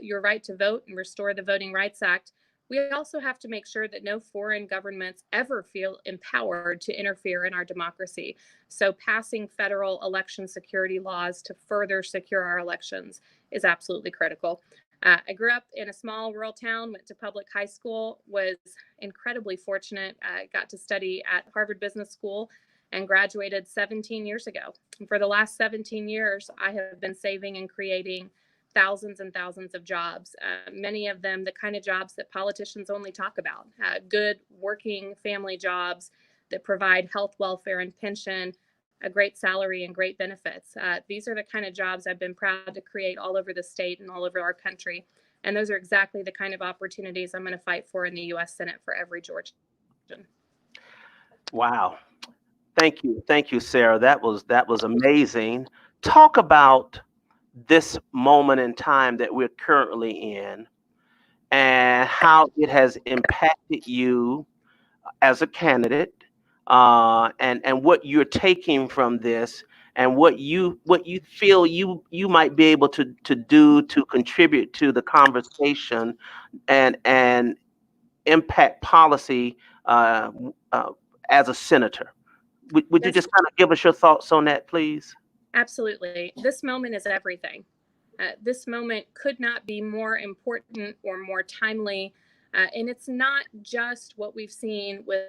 [SPEAKER 6] your right to vote and restore the Voting Rights Act, we also have to make sure that no foreign governments ever feel empowered to interfere in our democracy. So passing federal election security laws to further secure our elections is absolutely critical. I grew up in a small rural town, went to public high school, was incredibly fortunate. I got to study at Harvard Business School and graduated 17 years ago. And for the last 17 years, I have been saving and creating thousands and thousands of jobs, many of them the kind of jobs that politicians only talk about, good working family jobs that provide health, welfare, and pension, a great salary and great benefits. These are the kind of jobs I've been proud to create all over the state and all over our country. And those are exactly the kind of opportunities I'm going to fight for in the U.S. Senate for every Georgian.
[SPEAKER 3] Wow. Thank you. Thank you, Sarah. That was amazing. Talk about this moment in time that we're currently in and how it has impacted you as a candidate, and what you're taking from this and what you feel you might be able to do to contribute to the conversation and impact policy as a senator. Would you just kind of give us your thoughts on that, please?
[SPEAKER 6] Absolutely. This moment is everything. This moment could not be more important or more timely And it's not just what we've seen with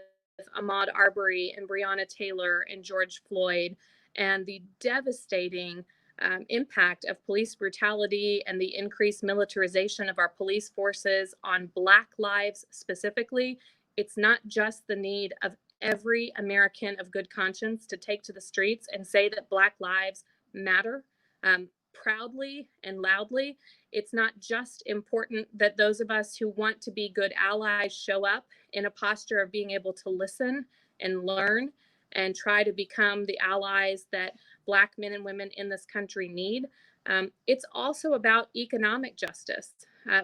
[SPEAKER 6] Ahmaud Arbery and Breonna Taylor and George Floyd and the devastating impact of police brutality and the increased militarization of our police forces on Black lives specifically. It's not just the need of every American of good conscience to take to the streets and say that Black lives matter proudly and loudly. It's not just important that those of us who want to be good allies show up in a posture of being able to listen and learn and try to become the allies that Black men and women in this country need. It's also about economic justice.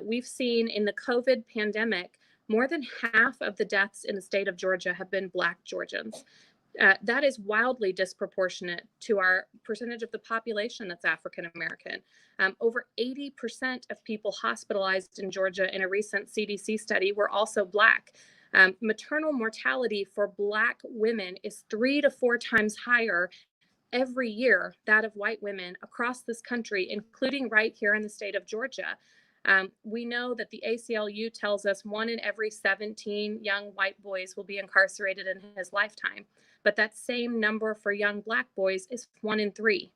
[SPEAKER 6] We've seen in the COVID pandemic, more than half of the deaths in the state of Georgia have been Black Georgians. That is wildly disproportionate to our percentage of the population that's African American. Over 80% of people hospitalized in Georgia in a recent CDC study were also Black. Maternal mortality for Black women is 3 to 4 times higher every year that of white women across this country, including right here in the state of Georgia. We know that the ACLU tells us 1 in every 17 young white boys will be incarcerated in his lifetime. But that same number for young Black boys is 1 in 3.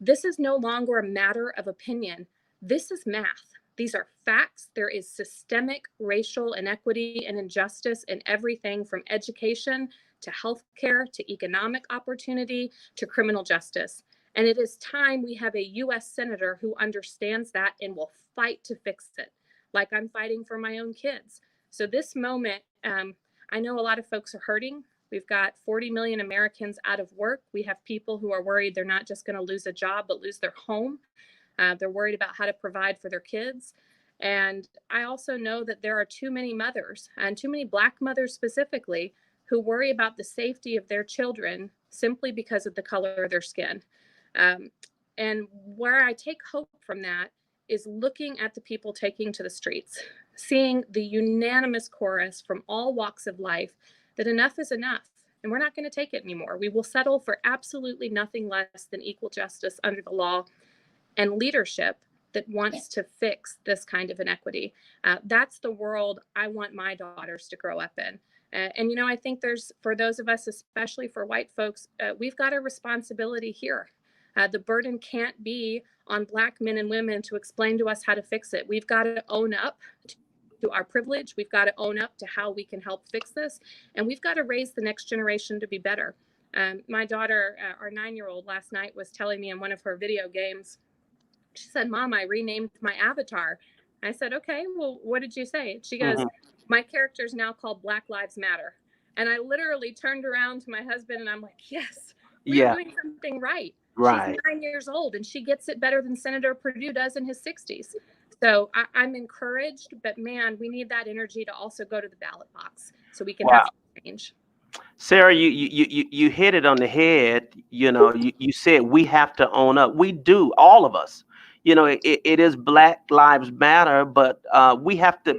[SPEAKER 6] This is no longer a matter of opinion. This is math. These are facts. There is systemic racial inequity and injustice in everything from education to healthcare to economic opportunity to criminal justice. And it is time we have a U.S. Senator who understands that and will fight to fix it, like I'm fighting for my own kids. So this moment, I know a lot of folks are hurting. We've got 40 million Americans out of work. We have people who are worried they're not just going to lose a job, but lose their home. They're worried about how to provide for their kids. And I also know that there are too many mothers, and too many Black mothers specifically, who worry about the safety of their children simply because of the color of their skin. And where I take hope from that is looking at the people taking to the streets, seeing the unanimous chorus from all walks of life that enough is enough, and we're not going to take it anymore. We will settle for absolutely nothing less than equal justice under the law and leadership that wants to fix this kind of inequity. That's the world I want my daughters to grow up in. And, you know, I think there's, for those of us, especially for white folks, we've got a responsibility here. The burden can't be on Black men and women to explain to us how to fix it. We've got to own up to our privilege. We've got to own up to how we can help fix this. And we've got to raise the next generation to be better. My daughter, our 9-year-old, last night was telling me in one of her video games, she said, "Mom, I renamed my avatar." I said, "Okay, well, what did you say?" She goes, "My character is now called Black Lives Matter." And I literally turned around to my husband and I'm like, yes, we're doing something right. She's 9 years old and she gets it better than Senator Perdue does in his 60s. So I'm encouraged, but man, we need that energy to also go to the ballot box so we can have change.
[SPEAKER 3] Sarah, you hit it on the head. You know, you said we have to own up. We do, all of us. You know, it is Black Lives Matter, but we have to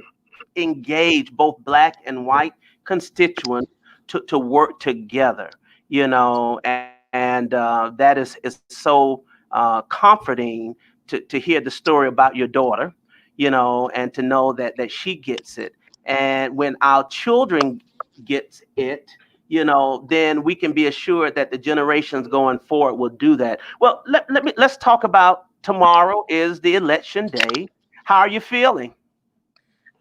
[SPEAKER 3] engage both Black and white constituents to work together. You know, and that is so comforting to hear the story about your daughter. You know, and to know that she gets it, and when our children gets it, you know, then we can be assured that the generations going forward will do that. Well, let's talk about tomorrow is the election day. How are you feeling?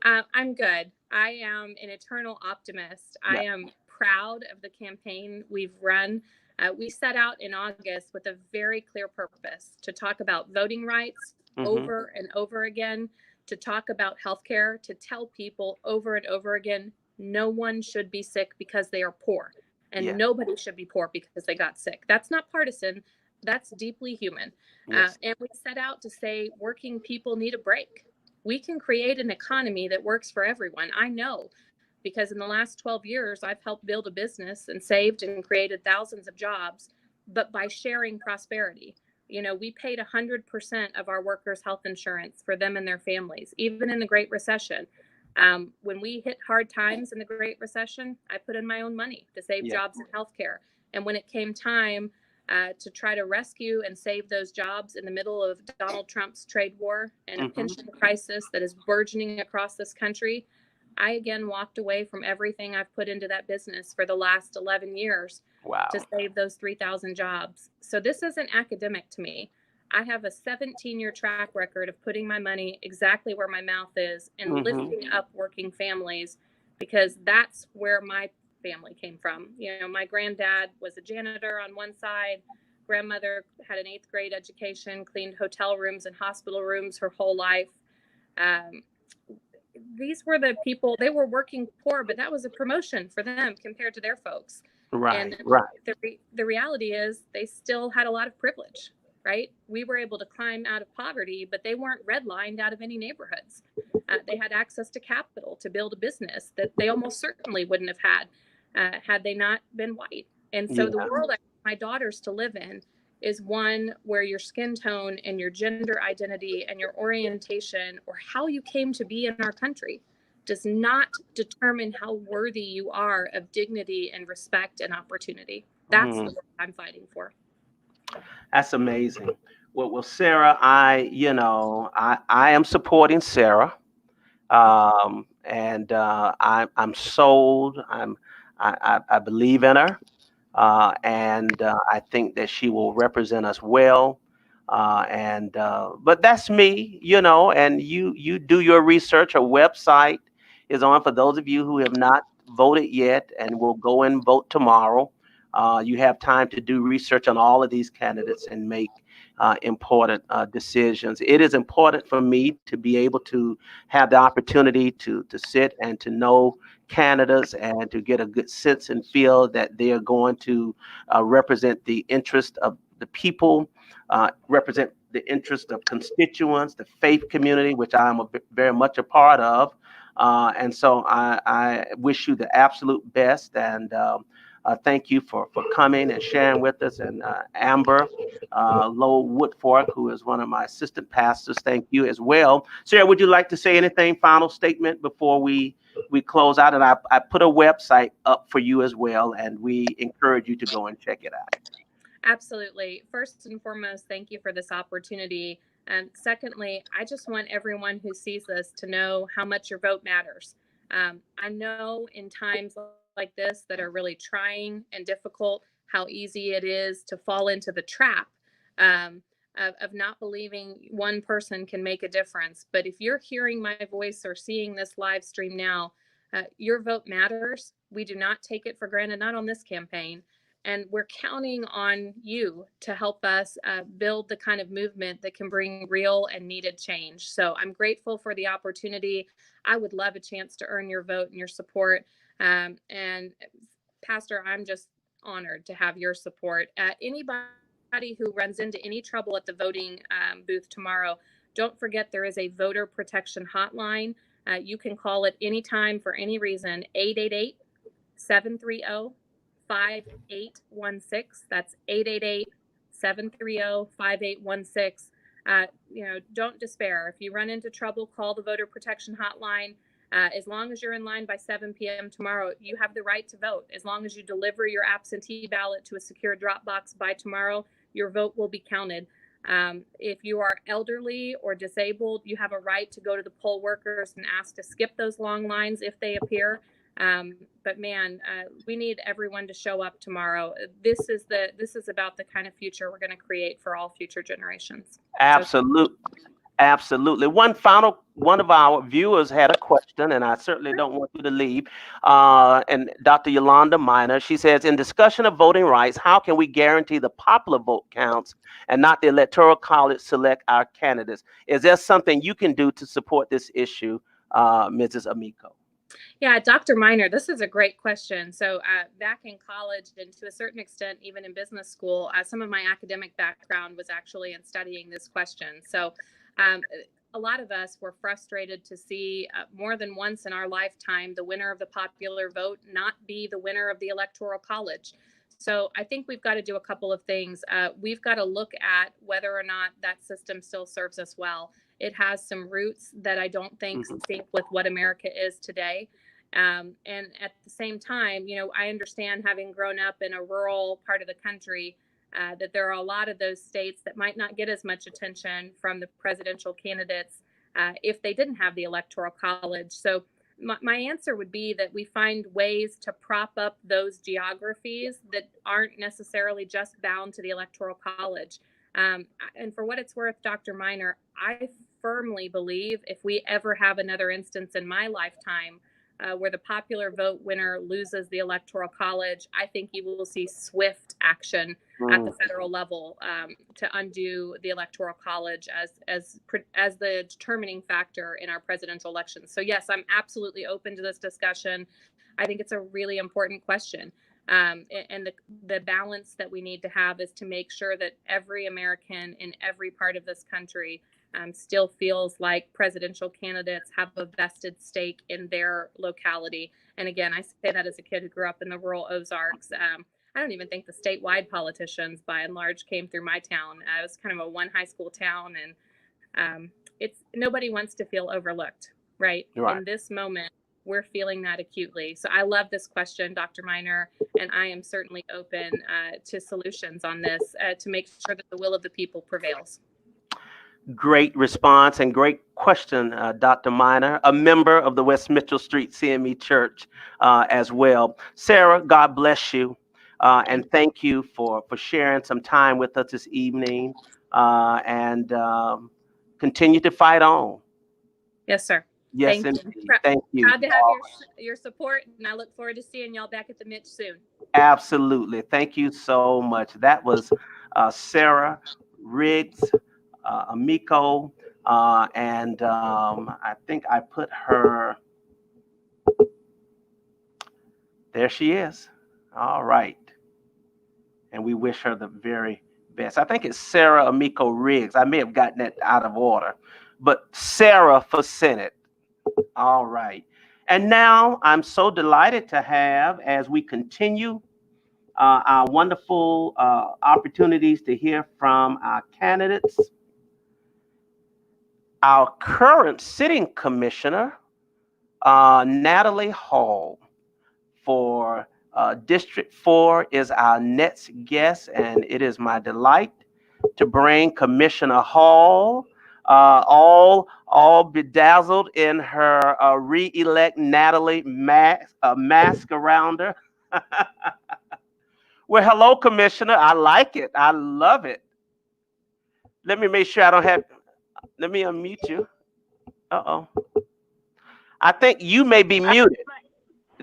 [SPEAKER 6] I'm good. I am an eternal optimist. I am proud of the campaign we've run. We set out in August with a very clear purpose to talk about voting rights over and over again, to talk about healthcare, to tell people over and over again, no one should be sick because they are poor, and nobody should be poor because they got sick. That's not partisan. That's deeply human. And we set out to say working people need a break. We can create an economy that works for everyone. I know, because in the last 12 years, I've helped build a business and saved and created thousands of jobs, but by sharing prosperity. You know, we paid 100% of our workers' health insurance for them and their families, even in the Great Recession. When we hit hard times in the Great Recession, I put in my own money to save jobs in healthcare. And when it came time to try to rescue and save those jobs in the middle of Donald Trump's trade war and a pension crisis that is burgeoning across this country, I again walked away from everything I've put into that business for the last 11 years
[SPEAKER 3] Wow.
[SPEAKER 6] to save those 3,000 jobs. So this isn't academic to me. I have a 17-year track record of putting my money exactly where my mouth is and lifting up working families, because that's where my family came from. You know, my granddad was a janitor on one side. Grandmother had an 8th grade education, cleaned hotel rooms and hospital rooms her whole life. These were the people, they were working poor, but that was a promotion for them compared to their folks.
[SPEAKER 3] Right,
[SPEAKER 6] And
[SPEAKER 3] right.
[SPEAKER 6] the reality is they still had a lot of privilege, right? We were able to climb out of poverty, but they weren't redlined out of any neighborhoods. They had access to capital to build a business that they almost certainly wouldn't have had they not been white. And so the world I want my daughters to live in is one where your skin tone and your gender identity and your orientation or how you came to be in our country does not determine how worthy you are of dignity and respect and opportunity. That's the work I'm fighting for.
[SPEAKER 3] That's amazing. Well, Sarah, I am supporting Sarah, and I'm sold. I believe in her, and I think that she will represent us well. But that's me, and you do your research. Her website is on for those of you who have not voted yet and will go and vote tomorrow. You have time to do research on all of these candidates and make important decisions. It is important for me to be able to have the opportunity to sit and to know candidates and to get a good sense and feel that they are going to represent the interest of the people, represent the interest of constituents, the faith community, which I am very much a part of. And so I wish you the absolute best, and thank you for coming and sharing with us. And Amber Lowe Woodfork, who is one of my assistant pastors, thank you as well. Sarah, would you like to say anything, final statement before we close out? And I put a website up for you as well, and we encourage you to go and check it out.
[SPEAKER 6] Absolutely. First and foremost, thank you for this opportunity. And secondly, I just want everyone who sees this to know how much your vote matters. I know in times like this that are really trying and difficult, how easy it is to fall into the trap of not believing one person can make a difference. But if you're hearing my voice or seeing this live stream now, your vote matters. We do not take it for granted, not on this campaign. And we're counting on you to help us build the kind of movement that can bring real and needed change. So I'm grateful for the opportunity. I would love a chance to earn your vote and your support. And Pastor, I'm just honored to have your support. Anybody who runs into any trouble at the voting booth tomorrow, don't forget there is a voter protection hotline. You can call it anytime for any reason, 888-730-5816. That's 888-730-5816. Don't despair. If you run into trouble, call the voter protection hotline. As long as you're in line by 7 p.m. tomorrow, you have the right to vote. As long as you deliver your absentee ballot to a secure drop box by tomorrow, your vote will be counted. If you are elderly or disabled, you have a right to go to the poll workers and ask to skip those long lines if they appear. But man, we need everyone to show up tomorrow. This is about the kind of future we're going to create for all future generations.
[SPEAKER 3] Absolutely. Absolutely. One of our viewers had a question, and I certainly don't want you to leave. And Dr. Yolanda Minor, she says, in discussion of voting rights, how can we guarantee the popular vote counts and not the Electoral College select our candidates? Is there something you can do to support this issue, Mrs. Amico?
[SPEAKER 6] Yeah, Dr. Minor, this is a great question. So back in college and to a certain extent, even in business school, some of my academic background was actually in studying this question. So a lot of us were frustrated to see more than once in our lifetime the winner of the popular vote not be the winner of the Electoral College. So I think we've got to do a couple of things. We've got to look at whether or not that system still serves us well. It has some roots that I don't think sync with what America is today. And at the same time, I understand, having grown up in a rural part of the country, that there are a lot of those states that might not get as much attention from the presidential candidates if they didn't have the Electoral College. So my answer would be that we find ways to prop up those geographies that aren't necessarily just bound to the Electoral College. And for what it's worth, Dr. Miner, I firmly believe if we ever have another instance in my lifetime where the popular vote winner loses the Electoral College, I think you will see swift action at the federal level to undo the Electoral College as the determining factor in our presidential elections. So yes, I'm absolutely open to this discussion. I think it's a really important question. And the balance that we need to have is to make sure that every American in every part of this country still feels like presidential candidates have a vested stake in their locality. And again, I say that as a kid who grew up in the rural Ozarks. I don't even think the statewide politicians, by and large, came through my town. It was kind of a one high school town, and it's nobody wants to feel overlooked, right? In this moment, we're feeling that acutely. So I love this question, Dr. Miner, and I am certainly open to solutions on this to make sure that the will of the people prevails.
[SPEAKER 3] Great response and great question, Dr. Miner, a member of the West Mitchell Street CME Church as well. Sarah, God bless you. And thank you for sharing some time with us this evening and continue to fight on.
[SPEAKER 6] Yes, sir.
[SPEAKER 3] Yes,
[SPEAKER 6] thank
[SPEAKER 3] indeed.
[SPEAKER 6] You.
[SPEAKER 3] Thank you.
[SPEAKER 6] Proud to have your support, and I look forward to seeing y'all back at the Mitch soon.
[SPEAKER 3] Absolutely. Thank you so much. That was Sarah Riggs, Amico, and I think I put her, there she is. All right. And we wish her the very best. I think it's Sarah Amico Riggs. I may have gotten that out of order, but Sarah for Senate. All right. And now I'm so delighted to have, as we continue our wonderful opportunities to hear from our candidates, our current sitting commissioner, Natalie Hall, for District 4 is our next guest, and it is my delight to bring Commissioner Hall, all bedazzled in her re-elect Natalie mask around her. Well, hello, Commissioner. I like it. I love it. Let me make sure I don't have, let me unmute you. Uh-oh. I think you may be muted.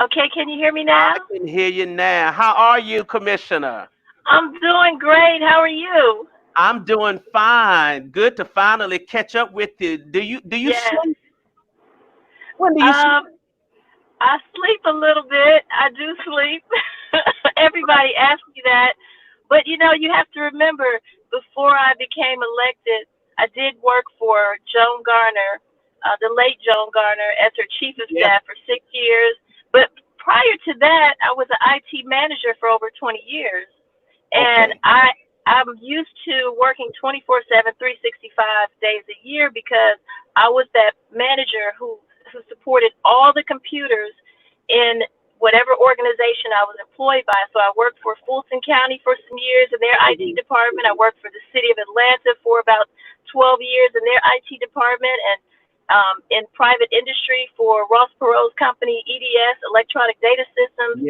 [SPEAKER 7] Okay, can you hear me now?
[SPEAKER 3] I can hear you now. How are you, Commissioner?
[SPEAKER 7] I'm doing great. How are you?
[SPEAKER 3] I'm doing fine. Good to finally catch up with you. Do you
[SPEAKER 7] Yes.
[SPEAKER 3] sleep? When do you sleep?
[SPEAKER 7] I sleep a little bit. I do sleep. Everybody asks me that. But you know, you have to remember, before I became elected, I did work for Joan Garner, the late Joan Garner, as her chief of staff for 6 years. But prior to that, I was an IT manager for over 20 years. And I'm used to working 24/7, 365 days a year, because I was that manager who supported all the computers in whatever organization I was employed by. So I worked for Fulton County for some years in their IT department. I worked for the city of Atlanta for about 12 years in their IT department, and in private industry for Ross Perot's company, EDS, Electronic Data Systems.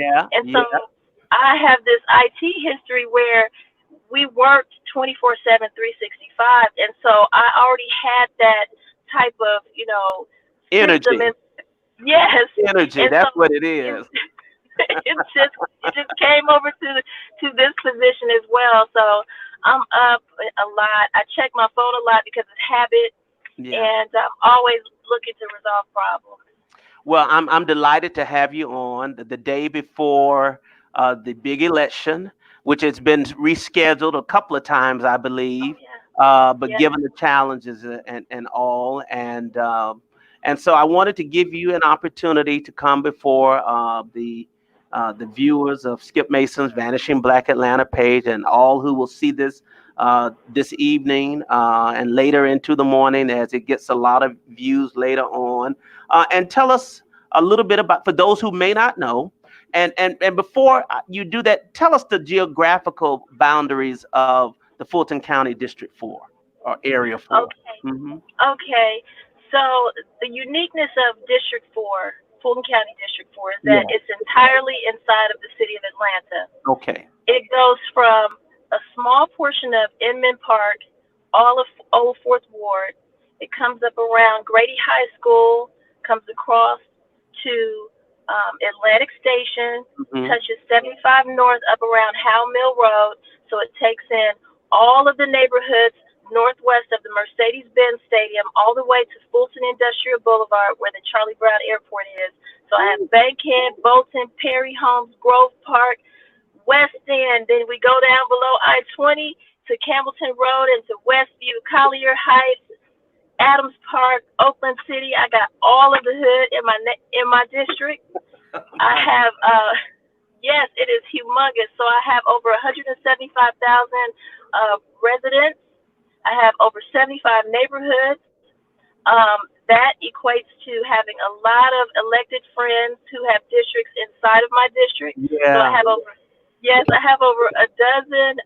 [SPEAKER 7] I have this IT history where we worked 24/7, 365. And so I already had that type of,
[SPEAKER 3] energy.
[SPEAKER 7] Yes.
[SPEAKER 3] Energy,
[SPEAKER 7] and
[SPEAKER 3] that's what it is.
[SPEAKER 7] It just came over to this position as well. So I'm up a lot. I check my phone a lot because it's habit. And I'm always looking to resolve problems.
[SPEAKER 3] Well, I'm delighted to have you on the day before the big election, which has been rescheduled a couple of times, I believe. But given the challenges and all, and so I wanted to give you an opportunity to come before the viewers of Skip Mason's Vanishing Black Atlanta page, and all who will see this this evening and later into the morning, as it gets a lot of views later on, and tell us a little bit about, for those who may not know, and before you do that, tell us the geographical boundaries of the Fulton County District 4 or Area 4.
[SPEAKER 7] Okay. Okay. So the uniqueness of District 4 Fulton County District 4 is
[SPEAKER 3] Yeah.
[SPEAKER 7] that it's entirely inside of the city of Atlanta.
[SPEAKER 3] Okay.
[SPEAKER 7] It goes from a small portion of Inman Park, all of Old Fourth Ward. It comes up around Grady High School, comes across to Atlantic Station,
[SPEAKER 3] Mhm.
[SPEAKER 7] touches 75 North up around Howe Mill Road. So it takes in all of the neighborhoods northwest of the Mercedes-Benz Stadium, all the way to Fulton Industrial Boulevard, where the Charlie Brown Airport is. So I have Bankhead, Bolton, Perry Homes, Grove Park, West End. Then we go down below I-20 to Campbellton Road and to Westview, Collier Heights, Adams Park, Oakland City. I got all of the hood in my district. I have yes, it is humongous. So I have over 175,000 residents. I have over 75 neighborhoods. That equates to having a lot of elected friends who have districts inside of my district. So I
[SPEAKER 3] Yeah.
[SPEAKER 7] have over a dozen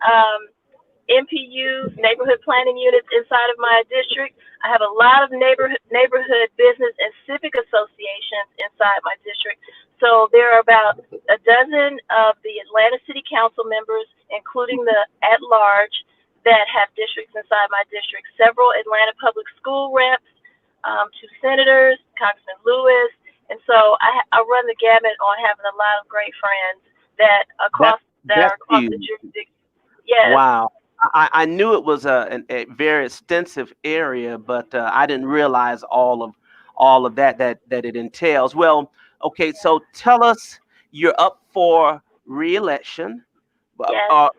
[SPEAKER 7] NPUs, neighborhood planning units inside of my district. I have a lot of neighborhood business and civic associations inside my district. So there are about a dozen of the Atlanta City Council members, including the at-large, that have districts inside my district. Several Atlanta public school reps, 2 senators, Congressman Lewis. And so I run the gamut on having a lot of great friends that are across the
[SPEAKER 3] huge.
[SPEAKER 7] jurisdiction. Yes.
[SPEAKER 3] Wow. I knew it was a very extensive area, but I didn't realize all of that it entails. Well, okay, so tell us, you're up for re-election.
[SPEAKER 7] Yes.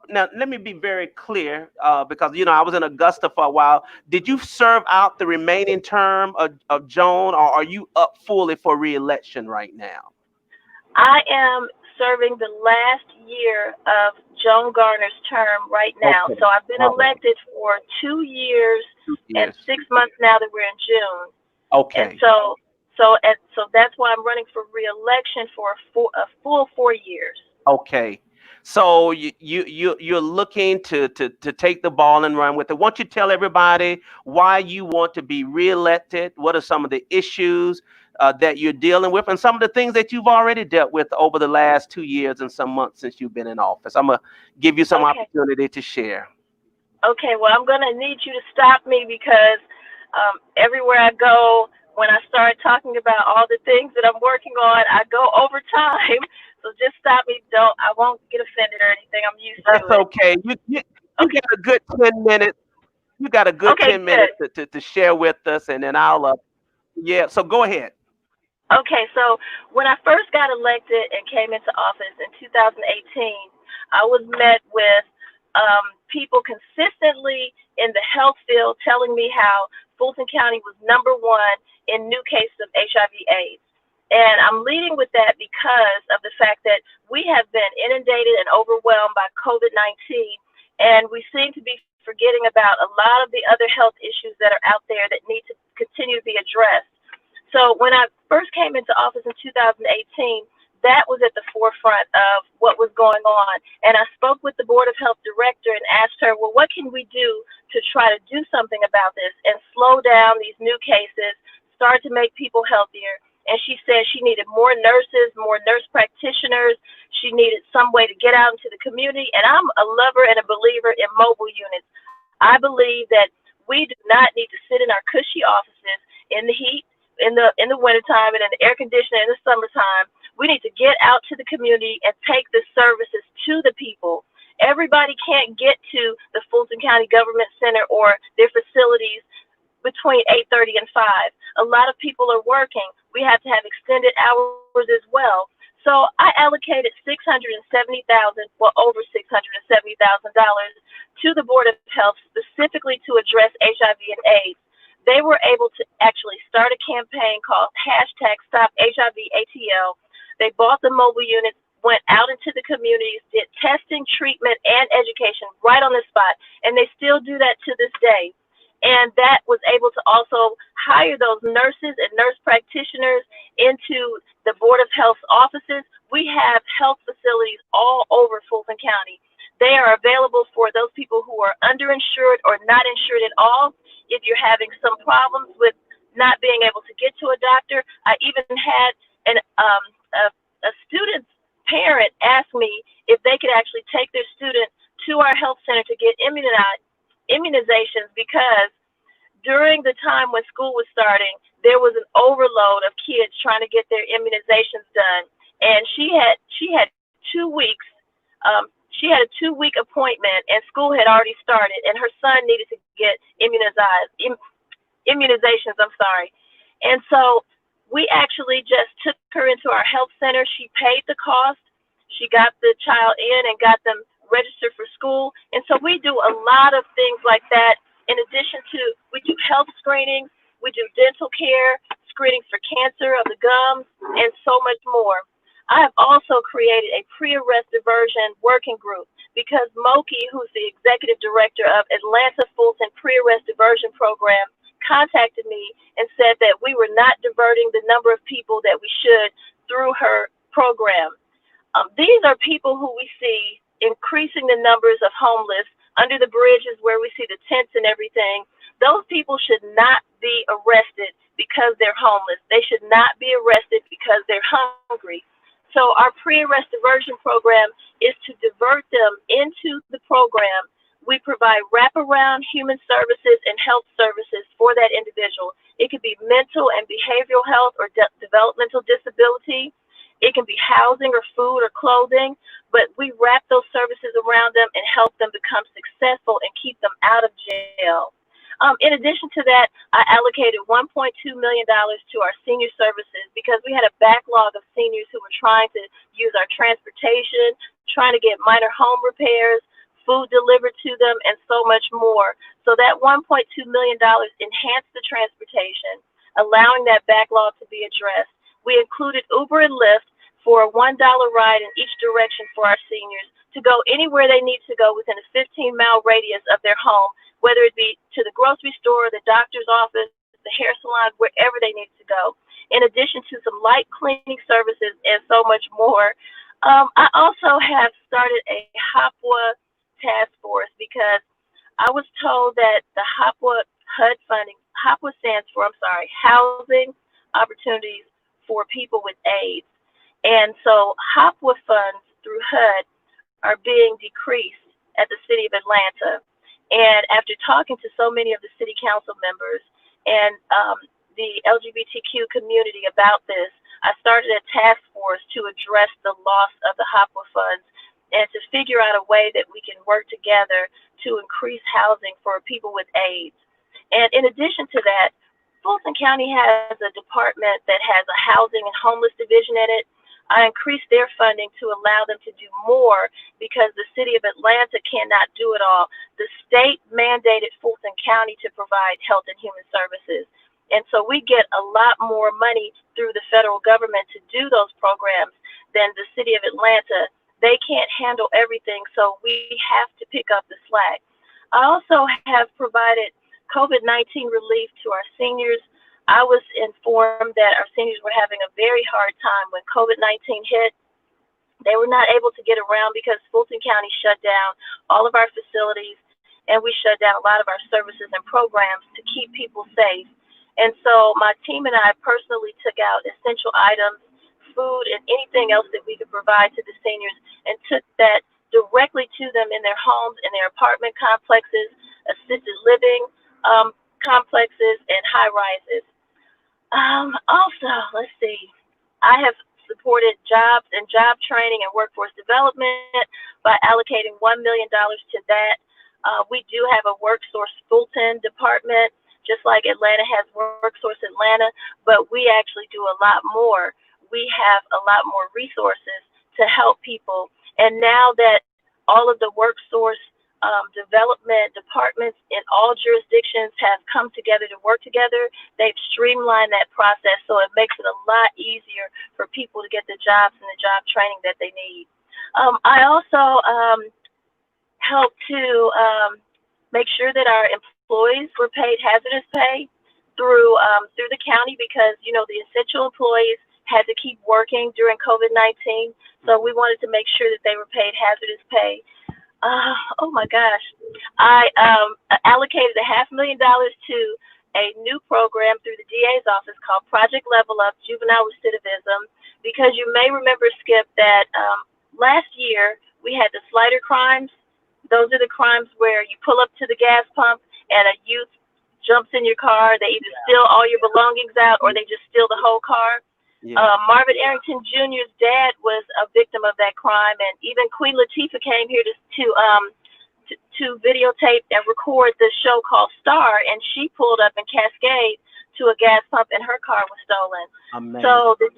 [SPEAKER 3] Now, let me be very clear, because I was in Augusta for a while. Did you serve out the remaining term of Joan, or are you up fully for re-election right now?
[SPEAKER 7] I am serving the last year of Joan Garner's term right now.
[SPEAKER 3] Okay.
[SPEAKER 7] So I've been
[SPEAKER 3] All right.
[SPEAKER 7] elected for 2 years and
[SPEAKER 3] Yes.
[SPEAKER 7] 6 months now that we're in June.
[SPEAKER 3] Okay.
[SPEAKER 7] And so that's why I'm running for re-election for a full 4 years.
[SPEAKER 3] Okay. So you're looking to take the ball and run with it. Why don't you tell everybody why you want to be reelected? What are some of the issues that you're dealing with, and some of the things that you've already dealt with over the last 2 years and some months since you've been in office? I'm gonna give you some opportunity to share.
[SPEAKER 7] Okay, well, I'm going to need you to stop me because everywhere I go, when I start talking about all the things that I'm working on, I go over time. So just stop me. I won't get offended or anything. I'm used to it.
[SPEAKER 3] That's okay. You got a good 10 minutes. You got a good 10 minutes to share with us, and then I'll yeah. So go ahead.
[SPEAKER 7] Okay, so when I first got elected and came into office in 2018, I was met with people consistently in the health field telling me how Fulton County was #1 in new cases of HIV/AIDS. And I'm leading with that because of the fact that we have been inundated and overwhelmed by COVID-19, and we seem to be forgetting about a lot of the other health issues that are out there that need to continue to be addressed. So when I first came into office in 2018, that was at the forefront of what was going on. And I spoke with the Board of Health director and asked her, well, what can we do to try to do something about this and slow down these new cases, start to make people healthier? And she said she needed more nurses, more nurse practitioners. She needed some way to get out into the community. And I'm a lover and a believer in mobile units. I believe that we do not need to sit in our cushy offices in the heat, in the wintertime, and in the air conditioning in the summertime. We need to get out to the community and take the services to the people. Everybody can't get to the Fulton County Government Center or their facilities between 8:30 and 5. A lot of people are working. We have to have extended hours as well. So I allocated over $670,000 to the Board of Health specifically to address HIV and AIDS. They were able to actually start a campaign called #StopHIVATL. They bought the mobile units, went out into the communities, did testing, treatment, and education right on the spot. And they still do that to this day. And that was able to also hire those nurses and nurse practitioners into the Board of Health's offices. We have health facilities all over Fulton County. They are available for those people who are underinsured or not insured at all. If you're having some problems with not being able to get to a doctor. I even had a student's parent ask me if they could actually take their student to our health center to get immunizations, because during the time when school was starting, there was an overload of kids trying to get their immunizations done, and she had 2 weeks. She had a 2-week appointment, and school had already started, and her son needed to get immunizations. I'm sorry, and so we actually just took her into our health center. She paid the cost. She got the child in and got them registered for school, and so we do a lot of things like that. In addition to, we do health screenings, we do dental care, screenings for cancer of the gums, and so much more. I have also created a pre-arrest diversion working group because Moki, who's the executive director of Atlanta Fulton Pre-Arrest Diversion Program, contacted me and said that we were not diverting the number of people that we should through her program. These are people who we see increasing the numbers of homeless under the bridges where we see the tents and everything. Those people should not be arrested because they're homeless. They should not be arrested because they're hungry. So our pre-arrest diversion program is to divert them into the program. We provide wraparound human services and health services for that individual. It could be mental and behavioral health or developmental disability. It can be housing or food or clothing, but we wrap those services around them and help them become successful and keep them out of jail. In addition to that, I allocated $1.2 million to our senior services because we had a backlog of seniors who were trying to use our transportation, trying to get minor home repairs, food delivered to them, and so much more. So that $1.2 million enhanced the transportation, allowing that backlog to be addressed. We included Uber and Lyft for a $1 ride in each direction for our seniors to go anywhere they need to go within a 15-mile radius of their home, whether it be to the grocery store, the doctor's office, the hair salon, wherever they need to go, in addition to some light cleaning services and so much more. I also have started a HOPWA task force because I was told that the HOPWA HUD funding, HOPWA stands for, Housing Opportunities for People with AIDS. And so HOPWA funds through HUD are being decreased at the City of Atlanta. And after talking to so many of the city council members and the LGBTQ community about this, I started a task force to address the loss of the HOPWA funds and to figure out a way that we can work together to increase housing for people with AIDS. And in addition to that, Fulton County has a department that has a housing and homeless division in it. I increased their funding to allow them to do more because the City of Atlanta cannot do it all. The state mandated Fulton County to provide health and human services. And so we get a lot more money through the federal government to do those programs than the City of Atlanta. They can't handle everything, so we have to pick up the slack. I also have provided COVID-19 relief to our seniors. I was informed that our seniors were having a very hard time when COVID-19 hit. They were not able to get around because Fulton County shut down all of our facilities, and we shut down a lot of our services and programs to keep people safe. And so my team and I personally took out essential items, food, and anything else that we could provide to the seniors and took that directly to them in their homes, in their apartment complexes, assisted living complexes, and high rises. Also, let's see, I have supported jobs and job training and workforce development by allocating $1 million to that. We do have a WorkSource Fulton department, just like Atlanta has WorkSource Atlanta, but we actually do a lot more. We have a lot more resources to help people. And now that all of the WorkSource development departments in all jurisdictions have come together to work together, they've streamlined that process, so it makes it a lot easier for people to get the jobs and the job training that they need. I also help to make sure that our employees were paid hazardous pay through the county because, you know, the essential employees had to keep working during COVID-19, so we wanted to make sure that they were paid hazardous pay. Oh my gosh, I allocated $500,000 to a new program through the DA's office called Project Level Up Juvenile Recidivism, because you may remember, Skip, that last year we had the slighter crimes. Those are the crimes where you pull up to the gas pump and a youth jumps in your car. They either steal all your belongings out or they just steal the whole car. Marvin Arrington Jr.'s dad was a victim of that crime, and even Queen Latifah came here to videotape and record the show called Star, and she pulled up in Cascade to a gas pump and her car was stolen.
[SPEAKER 3] Amazing.
[SPEAKER 7] So the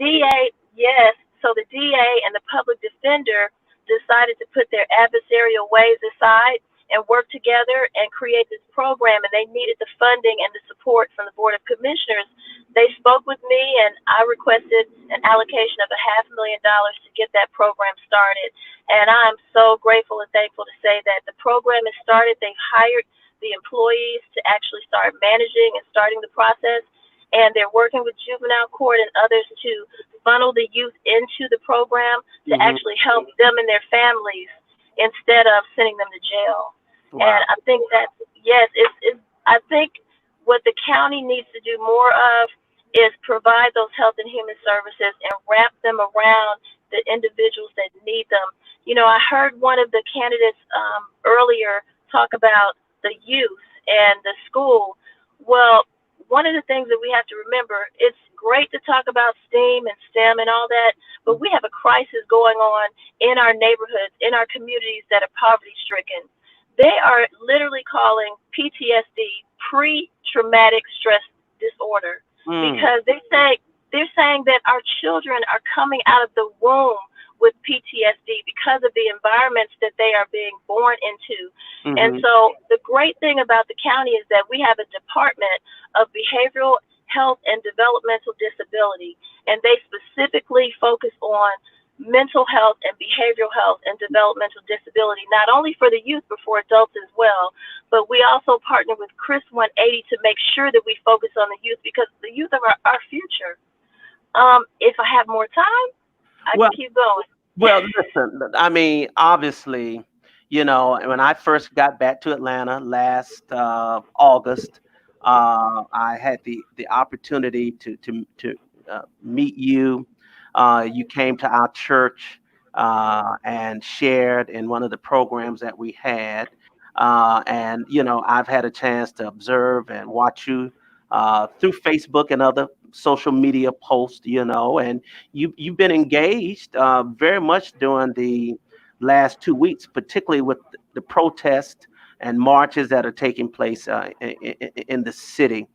[SPEAKER 7] DA and the public defender decided to put their adversarial ways aside and work together and create this program, and they needed the funding and the support from the Board of Commissioners. They spoke with me, and I requested an allocation of $500,000 to get that program started. And I'm so grateful and thankful to say that the program is started. They've hired the employees to actually start managing and starting the process, and they're working with juvenile court and others to funnel the youth into the program to actually help them and their families instead of sending them to jail. Wow. And I think that, yes, I think what the county needs to do more of is provide those health and human services and wrap them around the individuals that need them. You know, I heard one of the candidates earlier talk about the youth and the school. Well, one of the things that we have to remember, it's great to talk about STEAM and STEM and all that, but we have a crisis going on in our neighborhoods, in our communities that are poverty stricken. They are literally calling PTSD pre-traumatic stress disorder because they're saying that our children are coming out of the womb with PTSD because of the environments that they are being born into. And so the great thing about the county is that we have a department of behavioral health and developmental disability, and they specifically focus on mental health and behavioral health and developmental disability, not only for the youth, but for adults as well. But we also partner with Chris 180 to make sure that we focus on the youth, because the youth are our future. If I have more time, I can keep going.
[SPEAKER 3] Well, listen, I mean, obviously, you know, when I first got back to Atlanta last August, I had the opportunity to meet you. You came to our church and shared in one of the programs that we had. And, you know, I've had a chance to observe and watch you through Facebook and other social media posts, you know, and you've been engaged very much during the last 2 weeks, particularly with the protests and marches that are taking place in the city,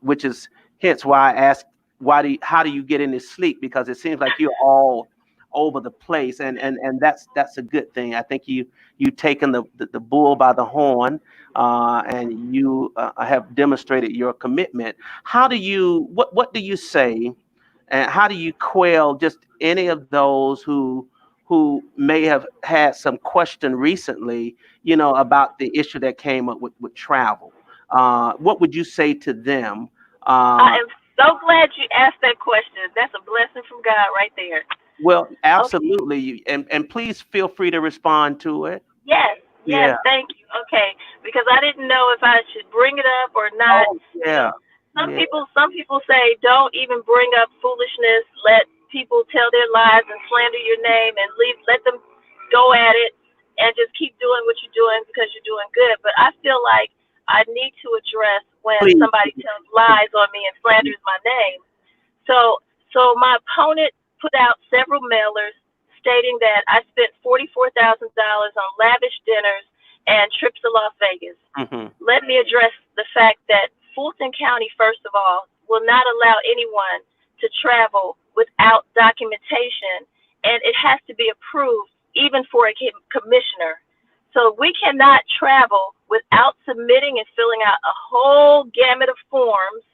[SPEAKER 3] which is hence why I asked, how do you get any sleep? Because it seems like you're all over the place, and that's a good thing. I think you taken the bull by the horn, and you have demonstrated your commitment. What do you say, and how do you quell just any of those who may have had some question recently, you know, about the issue that came up with travel? What would you say to them?
[SPEAKER 7] I am so glad you asked that question. That's a blessing from God right there.
[SPEAKER 3] Well, absolutely. Okay. And please feel free to respond to it.
[SPEAKER 7] Yes,
[SPEAKER 3] Yeah.
[SPEAKER 7] thank you. Okay, because I didn't know if I should bring it up or not.
[SPEAKER 3] Oh, yeah.
[SPEAKER 7] Some people say don't even bring up foolishness. Let people tell their lies and slander your name and let them go at it and just keep doing what you're doing because you're doing good. But I feel like I need to address when somebody tells lies on me and slanders my name. So my opponent put out several mailers stating that I spent $44,000 on lavish dinners and trips to Las Vegas. Let me address the fact that Fulton County, first of all, will not allow anyone to travel without documentation, and it has to be approved even for a commissioner. So we cannot travel without submitting and filling out a whole gamut of forms,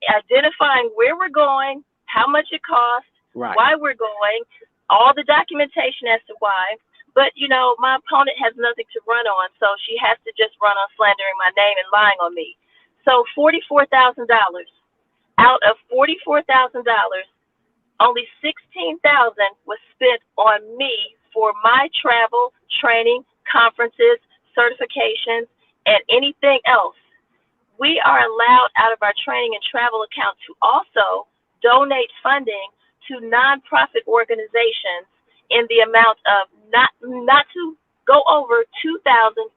[SPEAKER 7] identifying where we're going, how much it costs, why we're going, all the documentation as to why. But, you know, my opponent has nothing to run on, so she has to just run on slandering my name and lying on me. So $44,000. Out of $44,000, only $16,000 was spent on me for my travel, training, conferences, certifications, and anything else. we are allowed out of our training and travel account to also donate funding to nonprofit organizations in the amount of not to go over $2,499.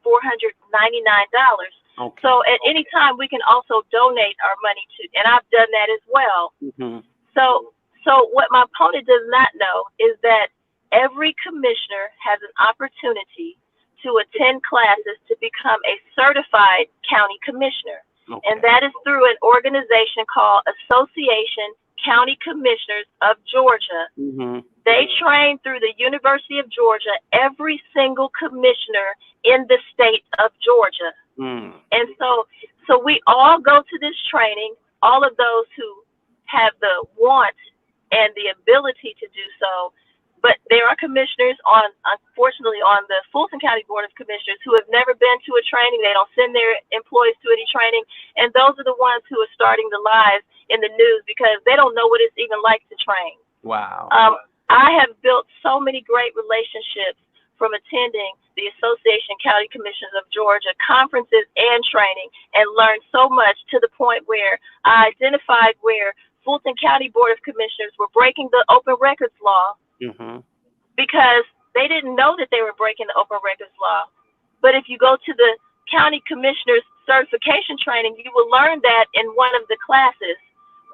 [SPEAKER 3] Okay.
[SPEAKER 7] So at any time we can also donate our money to, and I've done that as well.
[SPEAKER 3] Mm-hmm.
[SPEAKER 7] So what my opponent does not know is that every commissioner has an opportunity to attend classes to become a certified county commissioner.
[SPEAKER 3] Okay.
[SPEAKER 7] And that is through an organization called Association County Commissioners of Georgia.
[SPEAKER 3] Mm-hmm.
[SPEAKER 7] They train through the University of Georgia every single commissioner in the state of Georgia.
[SPEAKER 3] Mm.
[SPEAKER 7] And so we all go to this training, all of those who have the want and the ability to do so. But there are commissioners unfortunately, on the Fulton County Board of Commissioners who have never been to a training. They don't send their employees to any training. And those are the ones who are starting the lies in the news because they don't know what it's even like to train.
[SPEAKER 3] Wow.
[SPEAKER 7] I have built so many great relationships from attending the Association County Commissioners of Georgia conferences and training, and learned so much to the point where I identified where Fulton County Board of Commissioners were breaking the open records law.
[SPEAKER 3] Mm-hmm.
[SPEAKER 7] Because they didn't know that they were breaking the open records law. But if you go to the county commissioner's certification training, you will learn that in one of the classes,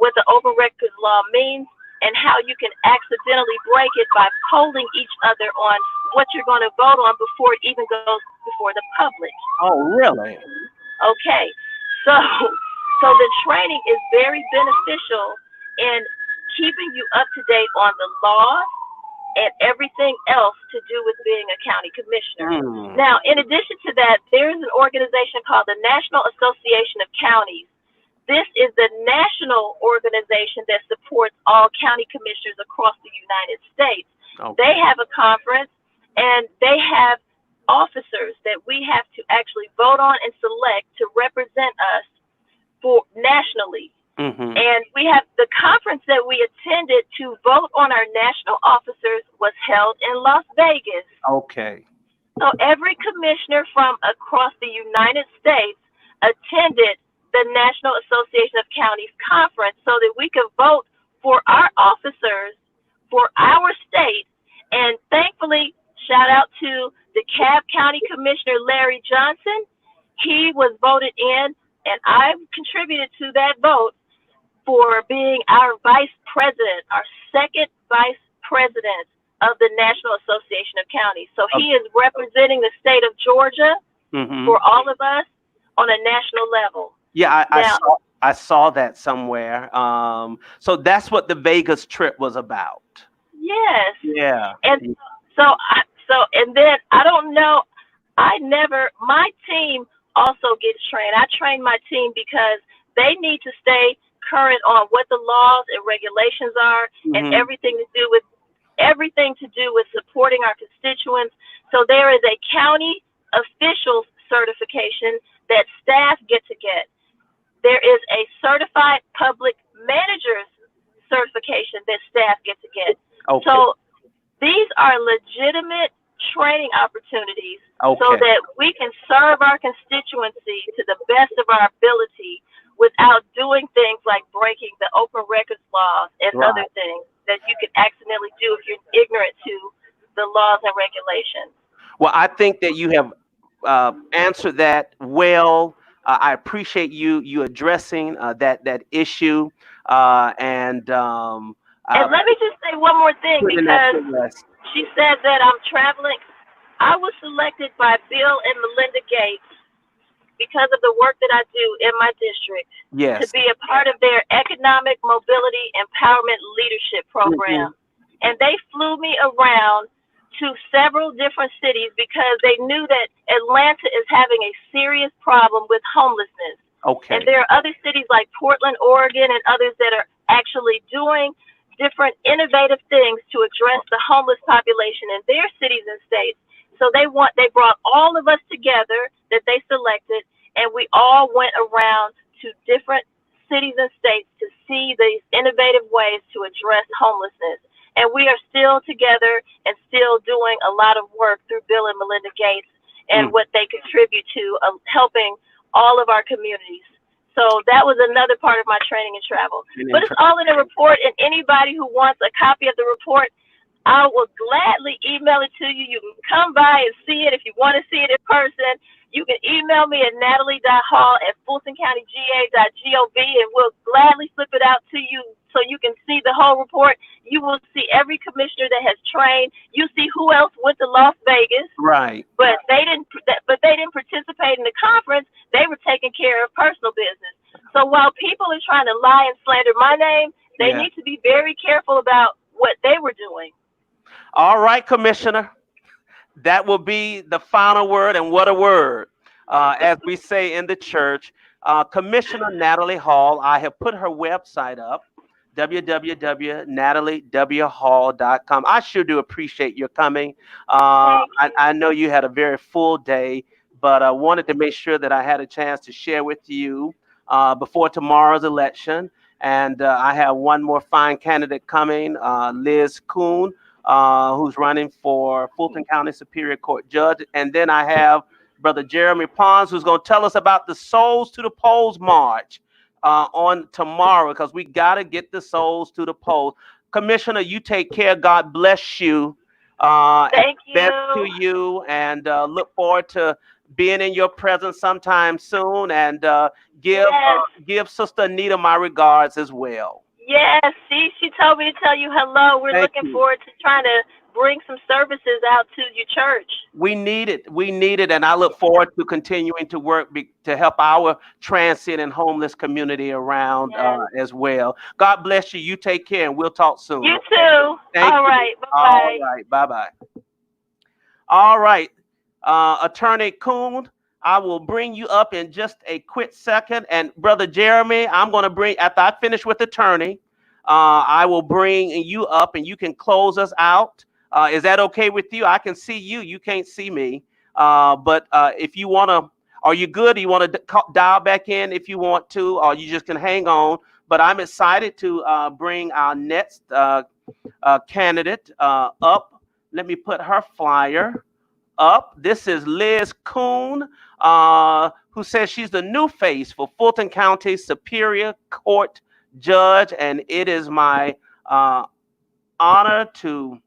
[SPEAKER 7] what the open records law means and how you can accidentally break it by polling each other on what you're going to vote on before it even goes before the public.
[SPEAKER 3] Oh, really?
[SPEAKER 7] Okay. So the training is very beneficial in keeping you up to date on the laws and everything else to do with being a county commissioner.
[SPEAKER 3] Mm.
[SPEAKER 7] Now, in addition to that, there is an organization called the National Association of Counties. This is the national organization that supports all county commissioners across the United States.
[SPEAKER 3] Okay.
[SPEAKER 7] They have a conference, and they have officers that we have to actually vote on and select to represent us for nationally.
[SPEAKER 3] Mm-hmm.
[SPEAKER 7] And we have the conference that we attended to vote on our national officers was held in Las Vegas.
[SPEAKER 3] Okay.
[SPEAKER 7] So every commissioner from across the United States attended the National Association of Counties conference so that we could vote for our officers for our state. And thankfully, shout out to the Cobb County Commissioner, Larry Johnson. He was voted in, and I contributed to that vote for being our vice president, our second vice president of the National Association of Counties. So he is representing the state of Georgia
[SPEAKER 3] Mm-hmm.
[SPEAKER 7] for all of us on a national level.
[SPEAKER 3] Yeah,
[SPEAKER 7] Now-
[SPEAKER 3] I saw that somewhere. So that's what the Vegas trip was about.
[SPEAKER 7] Yes.
[SPEAKER 3] Yeah.
[SPEAKER 7] And and then I don't know, my team also gets trained. I train my team because they need to stay current on what the laws and regulations are, and
[SPEAKER 3] Mhm.
[SPEAKER 7] everything to do with supporting our constituents. So there is a county officials certification that staff get to get. There is a certified public managers certification that staff get to get.
[SPEAKER 3] Okay.
[SPEAKER 7] So these are legitimate training opportunities so
[SPEAKER 3] Okay.
[SPEAKER 7] that we can serve our constituency to the best of our ability without doing things like breaking the open records laws and
[SPEAKER 3] Right.
[SPEAKER 7] other things that you can accidentally do if you're ignorant to the laws and regulations.
[SPEAKER 3] Well, I think that you have answered that well. I appreciate you addressing that issue. And
[SPEAKER 7] let me just say one more thing,
[SPEAKER 3] put in that
[SPEAKER 7] because
[SPEAKER 3] list.
[SPEAKER 7] she said that I'm traveling. I was selected by Bill and Melinda Gates because of the work that I do in my district
[SPEAKER 3] Yes.
[SPEAKER 7] to be a part of their Economic Mobility Empowerment Leadership Program. And they flew me around to several different cities because they knew that Atlanta is having a serious problem with homelessness.
[SPEAKER 3] Okay.
[SPEAKER 7] And there are other cities like Portland, Oregon, and others that are actually doing different innovative things to address the homeless population in their cities and states. So they brought all of us together that they selected, and we all went around to different cities and states to see these innovative ways to address homelessness. And we are still together and still doing a lot of work through Bill and Melinda Gates and what they contribute to helping all of our communities So that was another part of my training and travel. But it's all in the report, and anybody who wants a copy of the report, I will gladly email it to you. You can come by and see it if you want to see it in person. You can email me at natalie.hall@fultoncountyga.gov, and we'll gladly flip it out to you so you can see the whole report. You will see every commissioner that has trained. You see who else went to Las Vegas.
[SPEAKER 3] Right.
[SPEAKER 7] But they didn't participate in the conference. They were taking care of personal business. So while people are trying to lie and slander my name, they need to be very careful about what they were doing.
[SPEAKER 3] All right, Commissioner. That will be the final word, and what a word, as we say in the church. Commissioner Natalie Hall, I have put her website up, www.nataliewhall.com. I sure do appreciate your coming. I know you had a very full day, but I wanted to make sure that I had a chance to share with you before tomorrow's election. And I have one more fine candidate coming, Liz Kuhn, who's running for Fulton County Superior Court Judge. And then I have Brother Jeremy Pons, who's going to tell us about the Souls to the Polls March on tomorrow, because we got to get the souls to the polls. Commissioner, you take care. God bless you.
[SPEAKER 7] Thank you.
[SPEAKER 3] Best to you, and look forward to being in your presence sometime soon. And give Sister Anita my regards as well.
[SPEAKER 7] Yes, she told me to tell you hello. We're looking forward to trying to bring some services out to your church.
[SPEAKER 3] We need it, and I look forward to continuing to work to help our transit and homeless community around as well. God bless you. You take care, and we'll talk soon.
[SPEAKER 7] You too. All right. Bye-bye.
[SPEAKER 3] All right. Bye-bye. All right. Attorney Kuhn, I will bring you up in just a quick second. And Brother Jeremy, I'm going to bring, after I finish with attorney, I will bring you up and you can close us out. Is that okay with you? I can see you. You can't see me. But if you want to, are you good? You want to dial back in if you want to, or you just can hang on. But I'm excited to bring our next candidate up. Let me put her flyer up. This is Liz Kuhn, who says she's the new face for Fulton County Superior Court Judge. And it is my honor to,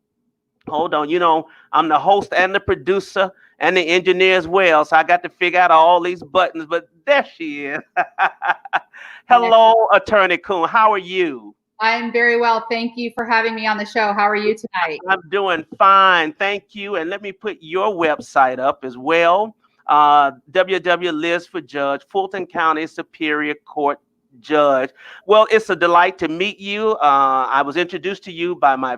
[SPEAKER 3] hold on, you know, I'm the host and the producer and the engineer as well. So I got to figure out all these buttons, but there she is. Hello, Attorney Kuhn. How are you?
[SPEAKER 8] I'm very well. Thank you for having me on the show. How are you tonight?
[SPEAKER 3] I'm doing fine. Thank you. And let me put your website up as well. Liz for Judge, Fulton County Superior Court Judge. Well, it's a delight to meet you. I was introduced to you by my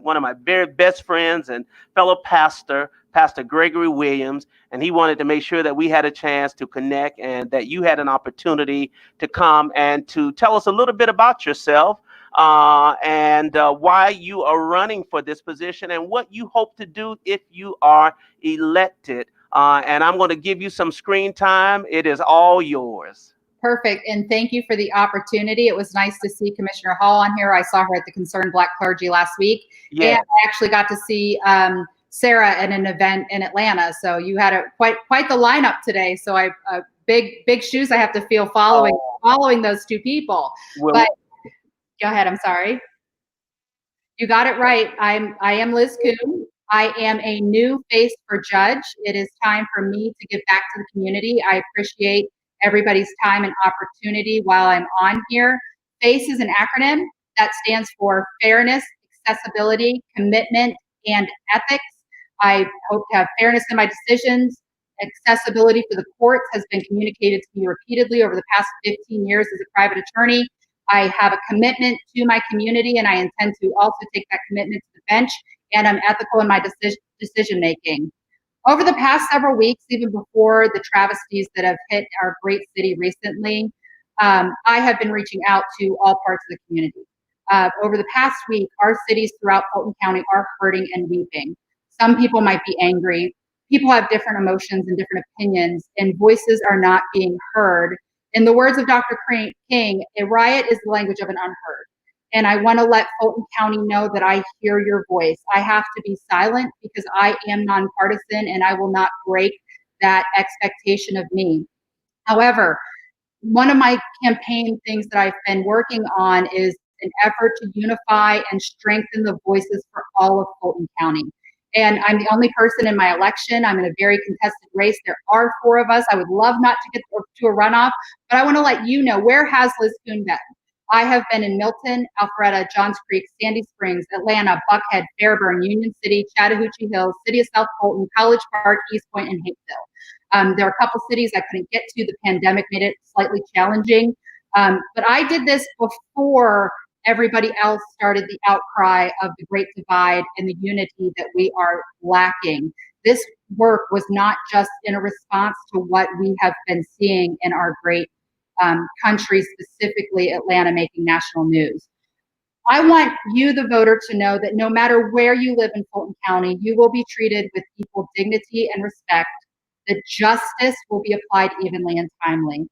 [SPEAKER 3] one of my very best friends and fellow pastor, Pastor Gregory Williams, and he wanted to make sure that we had a chance to connect and that you had an opportunity to come and to tell us a little bit about yourself and why you are running for this position and what you hope to do if you are elected. And I'm going to give you some screen time. It is all yours.
[SPEAKER 8] Perfect. And thank you for the opportunity. It was nice to see Commissioner Hall on here. I saw her at the Concerned Black Clergy last week. Yeah. And I actually got to see Sarah at an event in Atlanta. So you had quite the lineup today. So I big shoes I have to fill following those two people. Well, but go ahead. I'm sorry. You got it right. I am Liz Kuhn. I am a new face for Judge. It is time for me to give back to the community. I appreciate everybody's time and opportunity while I'm on here. FACE is an acronym that stands for Fairness, Accessibility, Commitment, and Ethics. I hope to have fairness in my decisions. Accessibility for the courts has been communicated to me repeatedly over the past 15 years as a private attorney. I have a commitment to my community, and I intend to also take that commitment to the bench, and I'm ethical in my decision making. Over the past several weeks, even before the travesties that have hit our great city recently, I have been reaching out to all parts of the community. Over the past week, our cities throughout Fulton County are hurting and weeping. Some people might be angry. People have different emotions and different opinions, and voices are not being heard. In the words of Dr. King, a riot is the language of an unheard. And I want to let Fulton County know that I hear your voice. I have to be silent because I am nonpartisan and I will not break that expectation of me. However, one of my campaign things that I've been working on is an effort to unify and strengthen the voices for all of Fulton County. And I'm the only person in my election. I'm in a very contested race. There are 4 of us. I would love not to get to a runoff, but I want to let you know, where has Liz Kuhn been? I have been in Milton, Alpharetta, Johns Creek, Sandy Springs, Atlanta, Buckhead, Fairburn, Union City, Chattahoochee Hills, City of South Fulton, College Park, East Point, and Hapeville. There are a couple cities I couldn't get to. The pandemic made it slightly challenging. But I did this before everybody else started the outcry of the Great Divide and the unity that we are lacking. This work was not just in a response to what we have been seeing in our great country, specifically Atlanta, making national news. I want you, the voter, to know that no matter where you live in Fulton County, you will be treated with equal dignity and respect, that justice will be applied evenly and timely.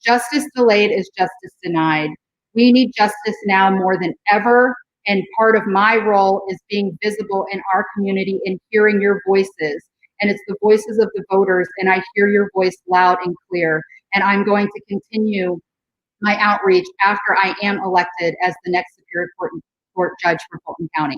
[SPEAKER 8] Justice delayed is justice denied. We need justice now more than ever, and part of my role is being visible in our community and hearing your voices. And it's the voices of the voters, and I hear your voice loud and clear. And I'm going to continue my outreach after I am elected as the next Superior Court judge for Fulton County.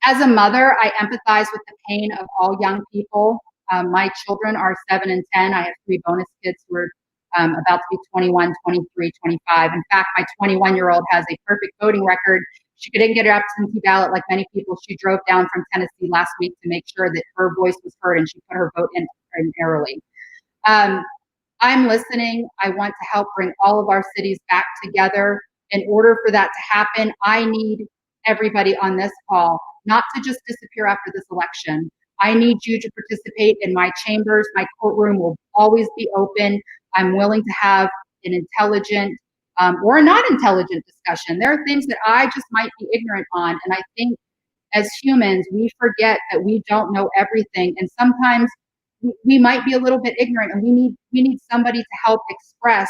[SPEAKER 8] As a mother, I empathize with the pain of all young people. My children are 7 and 10. I have 3 bonus kids who are about to be 21, 23, 25. In fact, my 21-year-old has a perfect voting record. She didn't get her absentee ballot like many people. She drove down from Tennessee last week to make sure that her voice was heard, and she put her vote in early. I'm listening. I want to help bring all of our cities back together. In order for that to happen, I need everybody on this call not to just disappear after this election. I need you to participate in my chambers. My courtroom will always be open. I'm willing to have an intelligent or a non-intelligent discussion. There are things that I just might be ignorant on. And I think as humans, we forget that we don't know everything. And sometimes we might be a little bit ignorant, and we need somebody to help express,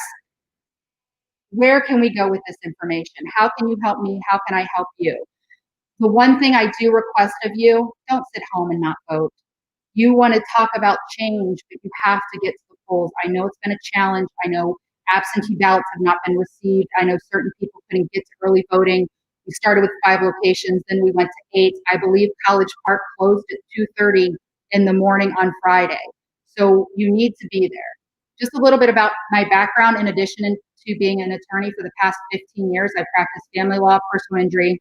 [SPEAKER 8] where can we go with this information? How can you help me? How can I help you? The one thing I do request of you, don't sit home and not vote. You want to talk about change, but you have to get to the polls. I know it's been a challenge. I know absentee ballots have not been received. I know certain people couldn't get to early voting. We started with 5 locations, then we went to 8. I believe College Park closed at 2:30 in the morning on Friday. So you need to be there. Just a little bit about my background. In addition to being an attorney for the past 15 years, I've practiced family law, personal injury,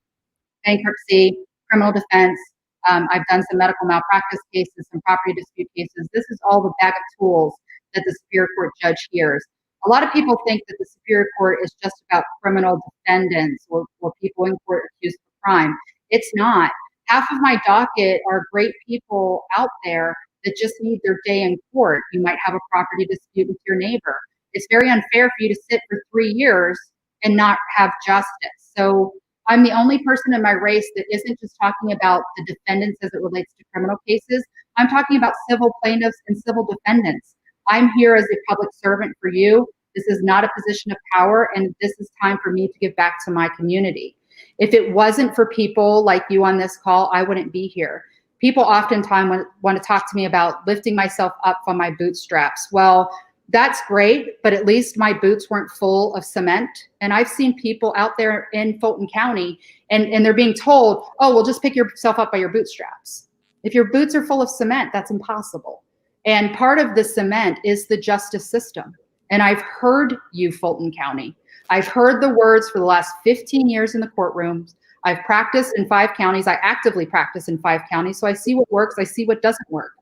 [SPEAKER 8] bankruptcy, criminal defense. I've done some medical malpractice cases, some property dispute cases. This is all the bag of tools that the Superior Court judge hears. A lot of people think that the Superior Court is just about criminal defendants or people in court accused of crime. It's not. Half of my docket are great people out there that just need their day in court. You might have a property dispute with your neighbor. It's very unfair for you to sit for 3 years and not have justice. So I'm the only person in my race that isn't just talking about the defendants as it relates to criminal cases. I'm talking about civil plaintiffs and civil defendants. I'm here as a public servant for you. This is not a position of power, and this is time for me to give back to my community. If it wasn't for people like you on this call, I wouldn't be here. People oftentimes want to talk to me about lifting myself up from my bootstraps. Well, that's great, but at least my boots weren't full of cement. And I've seen people out there in Fulton County, and they're being told, oh, well, just pick yourself up by your bootstraps. If your boots are full of cement, that's impossible. And part of the cement is the justice system. And I've heard you, Fulton County. I've heard the words for the last 15 years in the courtrooms. I've practiced in 5 counties. I actively practice in 5 counties. So I see what works. I see what doesn't work.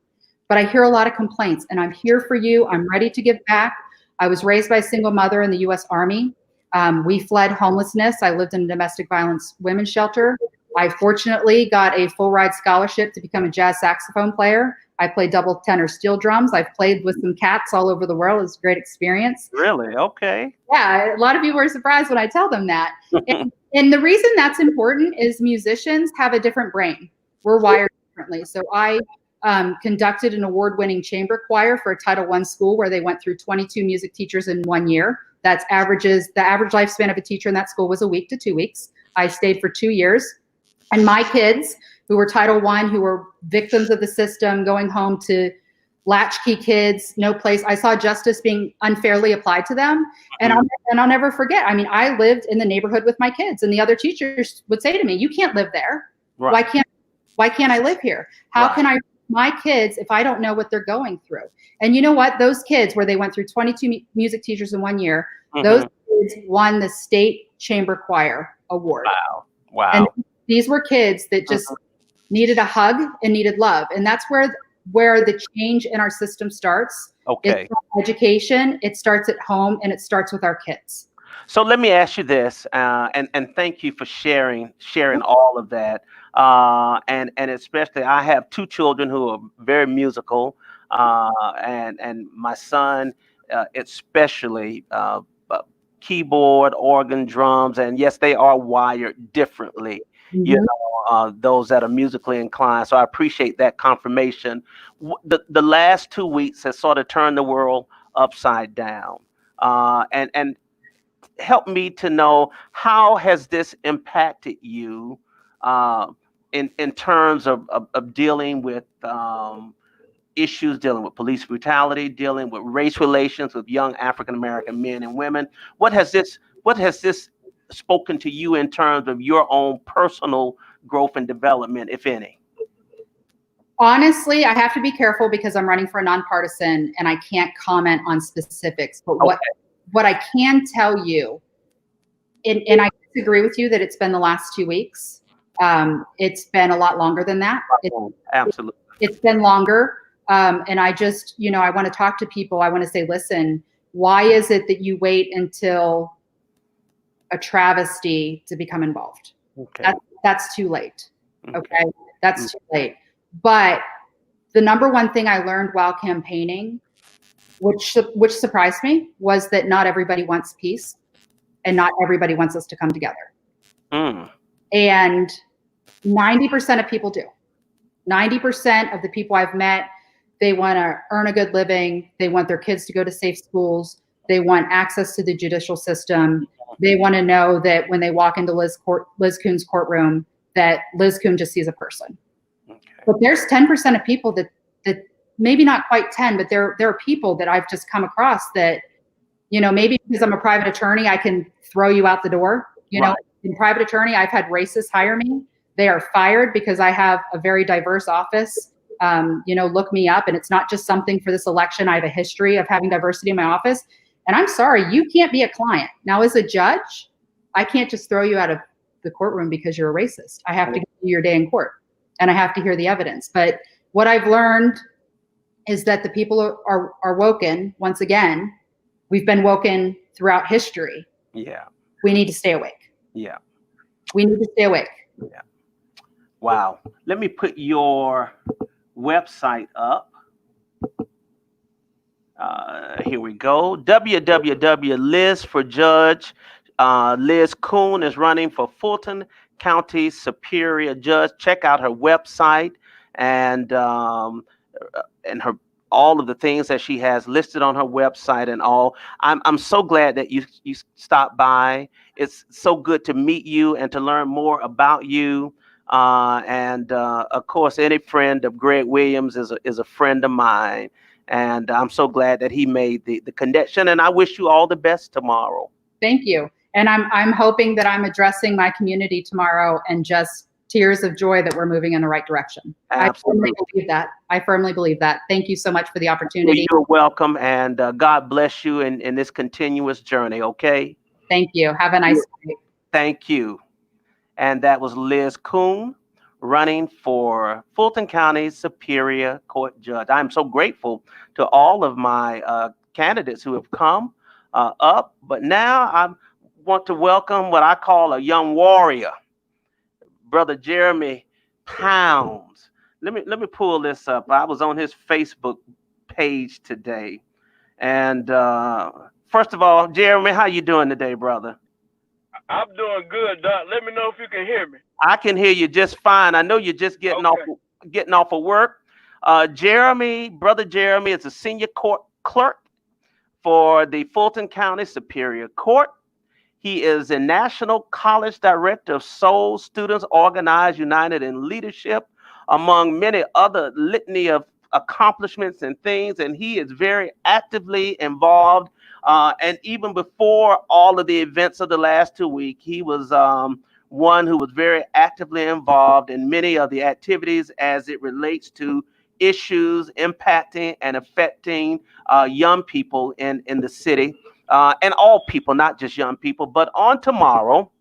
[SPEAKER 8] But I hear a lot of complaints, and I'm here for you. I'm ready to give back. I was raised by a single mother in the U.S. Army. We fled homelessness. I lived in a domestic violence women's shelter. I fortunately got a full ride scholarship to become a jazz saxophone player. I played double tenor steel drums. I've played with some cats all over the world. It was a great experience.
[SPEAKER 3] Really? Okay.
[SPEAKER 8] Yeah, a lot of people are surprised when I tell them that. And the reason that's important is musicians have a different brain. We're wired differently. So I conducted an award-winning chamber choir for a Title I school where they went through 22 music teachers in 1 year. The average lifespan of a teacher in that school was a week to 2 weeks. I stayed for 2 years. And my kids, who were Title I, who were victims of the system, going home to latchkey kids, no place. I saw justice being unfairly applied to them. And I'll never forget. I mean, I lived in the neighborhood with my kids, and the other teachers would say to me, you can't live there.
[SPEAKER 3] Right.
[SPEAKER 8] Why can't I live here? How
[SPEAKER 3] Right.
[SPEAKER 8] can I my kids if I don't know what they're going through? And you know what? Those kids, where they went through 22 music teachers in 1 year, those kids won the state chamber choir award.
[SPEAKER 3] Wow.
[SPEAKER 8] And these were kids that just needed a hug and needed love. And that's where the change in our system starts.
[SPEAKER 3] Okay.
[SPEAKER 8] It's from education, it starts at home, and it starts with our kids.
[SPEAKER 3] So let me ask you this, and thank you for sharing all of that. And especially, I have 2 children who are very musical, and my son, especially, keyboard, organ, drums, and yes, they are wired differently. You know, those that are musically inclined. So I appreciate that confirmation. The last 2 weeks has sort of turned the world upside down, and help me to know, how has this impacted you in terms of dealing with issues, dealing with police brutality, dealing with race relations with young African American men and women? What has this spoken to you in terms of your own personal growth and development, if any?
[SPEAKER 8] Honestly, I have to be careful because I'm running for a nonpartisan and I can't comment on specifics. But what I can tell you, and I disagree with you that it's been the last 2 weeks. It's been a lot longer than that.
[SPEAKER 3] Absolutely.
[SPEAKER 8] It's been longer. And I just, I want to talk to people. I want to say, listen, why is it that you wait until a travesty to become involved?
[SPEAKER 3] Okay.
[SPEAKER 8] That's too late. Okay. That's too late. But the number one thing I learned while campaigning, which surprised me, was that not everybody wants peace and not everybody wants us to come together. And 90% of people do. 90% of the people I've met, they want to earn a good living. They want their kids to go to safe schools. They want access to the judicial system. They want to know that when they walk into Liz Coon's courtroom, that Liz Coon just sees a person. Okay. But there's 10% of people that maybe not quite 10, but there are people that I've just come across that, maybe because I'm a private attorney, I can throw you out the door. In private attorney, I've had racists hire me. They are fired because I have a very diverse office. Look me up. And it's not just something for this election. I have a history of having diversity in my office. And I'm sorry, you can't be a client. Now, as a judge, I can't just throw you out of the courtroom because you're a racist. I have to give you your day in court and I have to hear the evidence. But what I've learned is that the people are woken. Once again, we've been woken throughout history.
[SPEAKER 3] Yeah.
[SPEAKER 8] We need to stay awake.
[SPEAKER 3] Yeah.
[SPEAKER 8] We need to stay awake.
[SPEAKER 3] Yeah. Wow. Let me put your website up. Here we go. www.Liz for Judge. Liz Coon is running for Fulton County Superior Judge. Check out her website and her all of the things that she has listed on her website and all. I'm so glad that you stopped by. It's so good to meet you and to learn more about you. And of course, any friend of Greg Williams is a friend of mine. And I'm so glad that he made the connection. And I wish you all the best tomorrow.
[SPEAKER 8] Thank you. And I'm hoping that I'm addressing my community tomorrow and just tears of joy that we're moving in the right direction.
[SPEAKER 3] Absolutely.
[SPEAKER 8] I firmly believe that. Thank you so much for the opportunity.
[SPEAKER 3] Well, you're welcome. And God bless you in this continuous journey. Okay.
[SPEAKER 8] Thank you. Have a nice day.
[SPEAKER 3] Thank you. And that was Liz Coon running for Fulton County Superior Court Judge. I'm so grateful to all of my candidates who have come up. But now I want to welcome what I call a young warrior, Brother Jeremy Pounds. Let me pull this up. I was on his Facebook page today. And first of all, Jeremy, how you doing today, brother?
[SPEAKER 9] I'm doing good, Doc. Let me know if you can hear me.
[SPEAKER 3] I can hear you just fine. I know you're just getting off of work. Brother Jeremy is a senior court clerk for the Fulton County Superior Court. He is a National College Director of Soul Students Organized, United in Leadership, among many other litany of accomplishments and things, and he is very actively involved. And even before all of the events of the last 2 weeks, he was one who was very actively involved in many of the activities as it relates to issues impacting and affecting young people in the city, and all people, not just young people. But on tomorrow,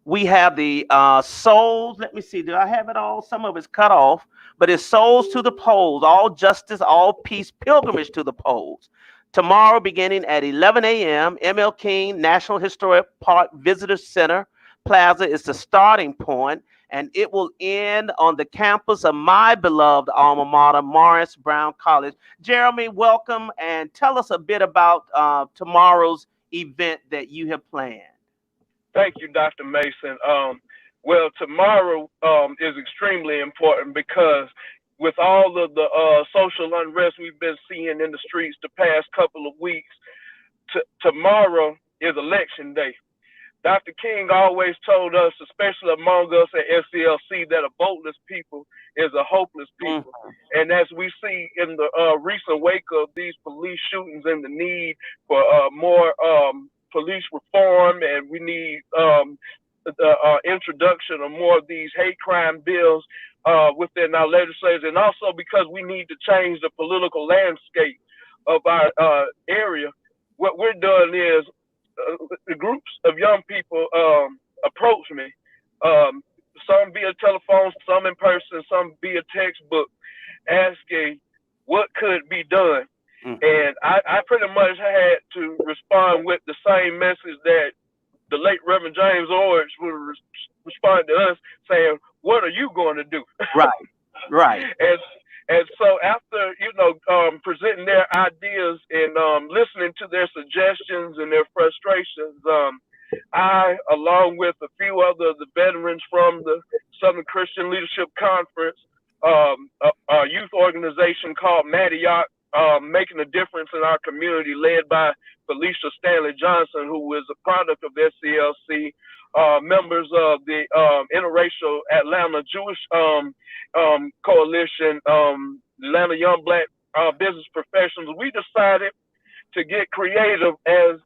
[SPEAKER 3] we have the souls. Let me see. Do I have it all? Some of it's cut off, but it's souls to the polls, all justice, all peace, pilgrimage to the polls. Tomorrow, beginning at 11 a.m., ML King National Historic Park Visitor Center Plaza is the starting point, and it will end on the campus of my beloved alma mater, Morris Brown College. Jeremy, welcome, and tell us a bit about tomorrow's event that you have planned.
[SPEAKER 9] Thank you, Dr. Mason. Well, tomorrow is extremely important because with all of the social unrest we've been seeing in the streets the past couple of weeks, tomorrow is election day. Dr. King always told us, especially among us at SCLC, that a voteless people is a hopeless people. And as we see in the recent wake of these police shootings and the need for more police reform, and we need the introduction of more of these hate crime bills within our legislators, and also because we need to change the political landscape of our area, what we're doing is the groups of young people approach me, some via telephone, some in person, some via textbook, asking what could be done. And I pretty much had to respond with the same message that the late Reverend James Orridge would respond to us, saying, what are you going to do?
[SPEAKER 3] Right.
[SPEAKER 9] And so after, presenting their ideas and listening to their suggestions and their frustrations, I, along with a few other the veterans from the Southern Christian Leadership Conference, a youth organization called Matioc, making a difference in our community, led by Felicia Stanley Johnson, who is a product of SCLC, members of the interracial Atlanta Jewish Coalition, Atlanta Young Black Business Professionals. We decided to get creative as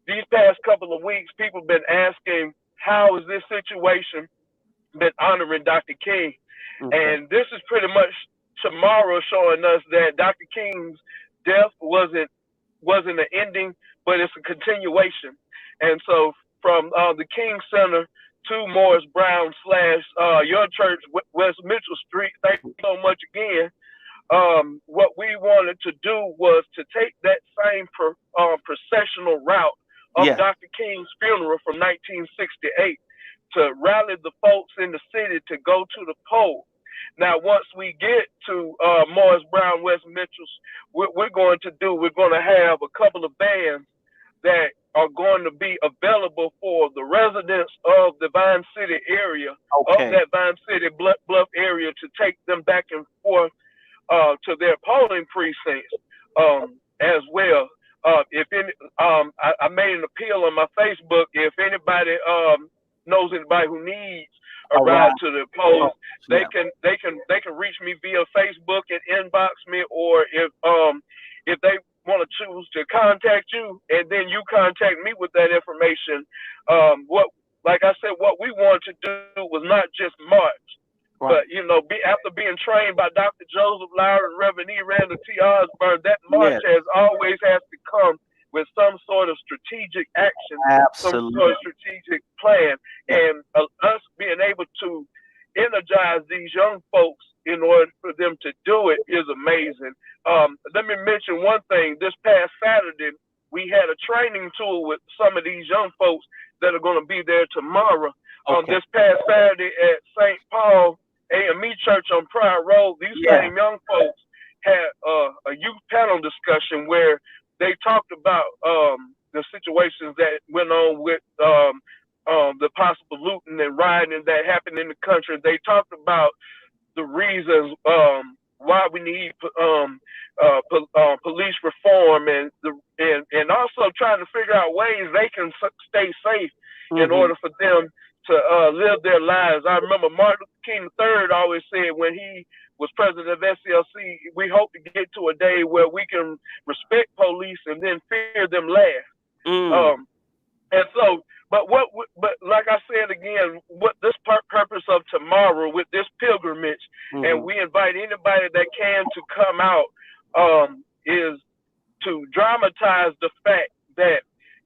[SPEAKER 9] these past couple of weeks, people have been asking, how is this situation been honoring Dr. King? And this is pretty much tomorrow showing us that Dr. King's death wasn't an ending, but it's a continuation. And so from the King Center to Morris Brown / your church, West Mitchell Street, thank you so much again. What we wanted to do was to take that same processional route of Dr. King's funeral from 1968 to rally the folks in the city to go to the poll. Now, once we get to Morris Brown, West Mitchell's, what we're going to have a couple of bands that are going to be available for the residents of the Vine City area, of that Vine City Bluff area, to take them back and forth to their polling precincts as well. I made an appeal on my Facebook. If anybody knows anybody who needs a ride to the polls, they can reach me via Facebook and inbox me, or if they want to choose to contact you and then you contact me with that information. Like I said, what we wanted to do was not just march, but after being trained by Dr. Joseph Lowry and Reverend E. Randall T. Osborne, that march has always has to come with some sort of strategic action, some sort of strategic plan, and us being able to energize these young folks in order for them to do it is amazing. Let me mention one thing. This past Saturday, we had a training tour with some of these young folks that are going to be there tomorrow. This past Saturday at St. Paul AME Church on Pryor Road, these same young folks had a youth panel discussion where they talked about the situations that went on with the possible looting and rioting that happened in the country. They talked about the reasons why we need police reform, and also trying to figure out ways they can stay safe in order for them to live their lives. I remember Martin Luther King III always said when he was president of SCLC, we hope to get to a day where we can respect police and then fear them last. And so, but like I said again, what this purpose of tomorrow with this pilgrimage, and we invite anybody that can to come out, is to dramatize the fact that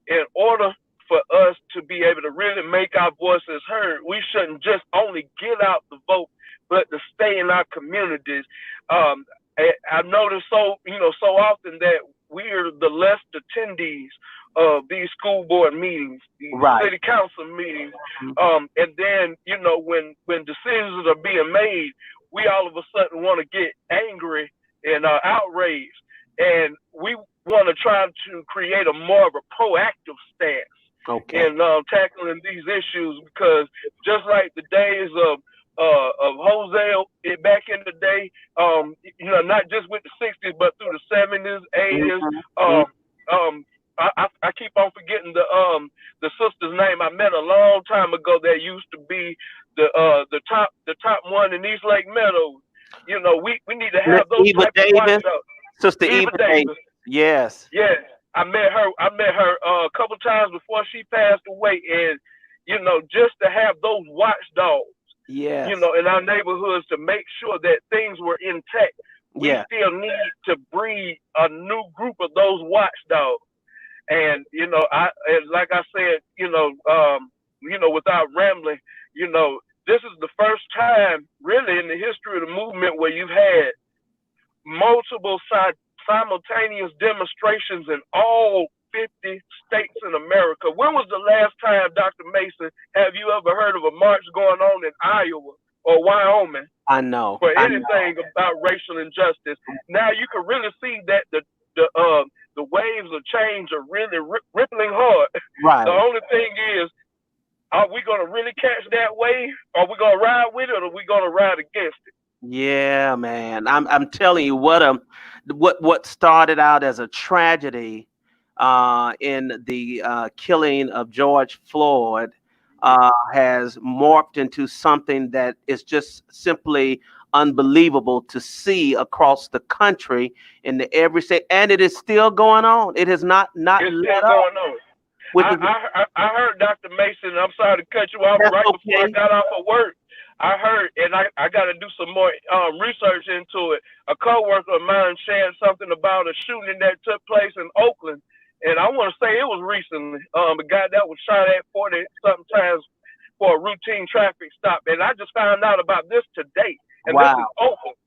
[SPEAKER 9] in order for us to be able to really make our voices heard, we shouldn't just only get out the vote, but to stay in our communities. I've noticed so often that we're the less attendees of these school board meetings, these city council meetings, and then when decisions are being made, we all of a sudden want to get angry and outraged, and we want to try to create a more of a proactive stance in tackling these issues, because just like the days of Jose back in the day, not just with the 60s, but through the 70s, 80s. I keep on forgetting the sister's name I met a long time ago that used to be the top one in East Lake Meadows. We need to have those
[SPEAKER 3] Eva
[SPEAKER 9] type of watchdogs.
[SPEAKER 3] Sister Eva Davis. Yes.
[SPEAKER 9] Yes. I met her a couple times before she passed away, and just to have those watchdogs,
[SPEAKER 3] yes,
[SPEAKER 9] in our neighborhoods to make sure that things were intact. We still need to breed a new group of those watchdogs. And like I said, without rambling, this is the first time really in the history of the movement where you've had multiple simultaneous demonstrations in all 50 states in America. When was the last time, Dr. Mason, have you ever heard of a march going on in Iowa or Wyoming?
[SPEAKER 3] I know.
[SPEAKER 9] For anything about racial injustice. Now you can really see that the waves of change are really rippling hard.
[SPEAKER 3] Right.
[SPEAKER 9] The only thing is, are we going to really catch that wave? Are we going to ride with it, or are we going to ride against it?
[SPEAKER 3] Yeah, man. I'm telling you what started out as a tragedy in the killing of George Floyd has morphed into something that is just simply unbelievable to see across the country in every state, and it is still going on. It has not
[SPEAKER 9] it's
[SPEAKER 3] let
[SPEAKER 9] still
[SPEAKER 3] up.
[SPEAKER 9] going on. I heard, Dr. Mason, I'm sorry to cut you off.
[SPEAKER 3] That's
[SPEAKER 9] right
[SPEAKER 3] okay.
[SPEAKER 9] Before I got off of work, I heard, and I got to do some more research into it. A coworker of mine shared something about a shooting that took place in Oakland, and I want to say it was recently. A guy that was shot at 40 something times for a routine traffic stop, and I just found out about this today. And
[SPEAKER 3] wow.
[SPEAKER 9] This is Oakland.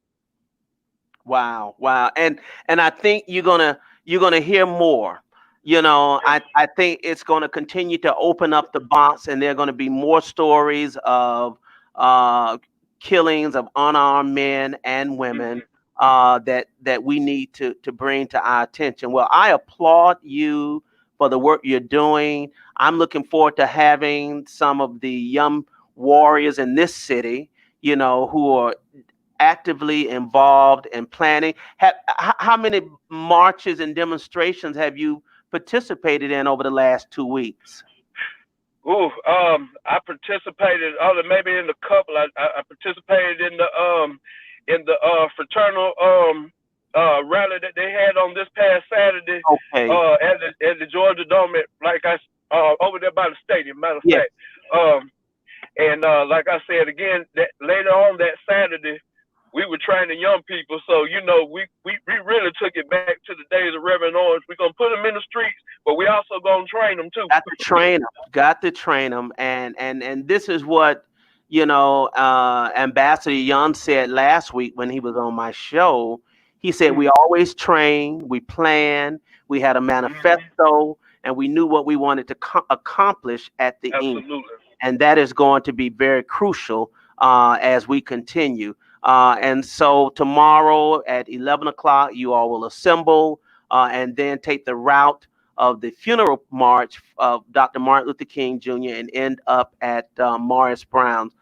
[SPEAKER 3] Wow. And I think you're gonna hear more. I think it's going to continue to open up the box, and there are going to be more stories of killings of unarmed men and women that we need to bring to our attention. Well, I applaud you for the work you're doing. I'm looking forward to having some of the young warriors in this city, who are actively involved in planning. How many marches and demonstrations have you participated in over the last 2 weeks?
[SPEAKER 9] I participated maybe in a couple. I participated in the fraternal rally that they had on this past Saturday at the Georgia Dome, over there by the stadium. Matter of fact, and like I said again, that later on that Saturday, we were training young people, so we really took it back to the days of Reverend Orange. We're gonna put them in the streets, but we also gonna train them too.
[SPEAKER 3] Got to train them, and this is what Ambassador Young said last week when he was on my show. He said we always train, we plan, we had a manifesto, and we knew what we wanted to accomplish at the end, and that is going to be very crucial as we continue. And so tomorrow at 11 o'clock, you all will assemble and then take the route of the funeral march of Dr. Martin Luther King Jr. and end up at Morris Brown's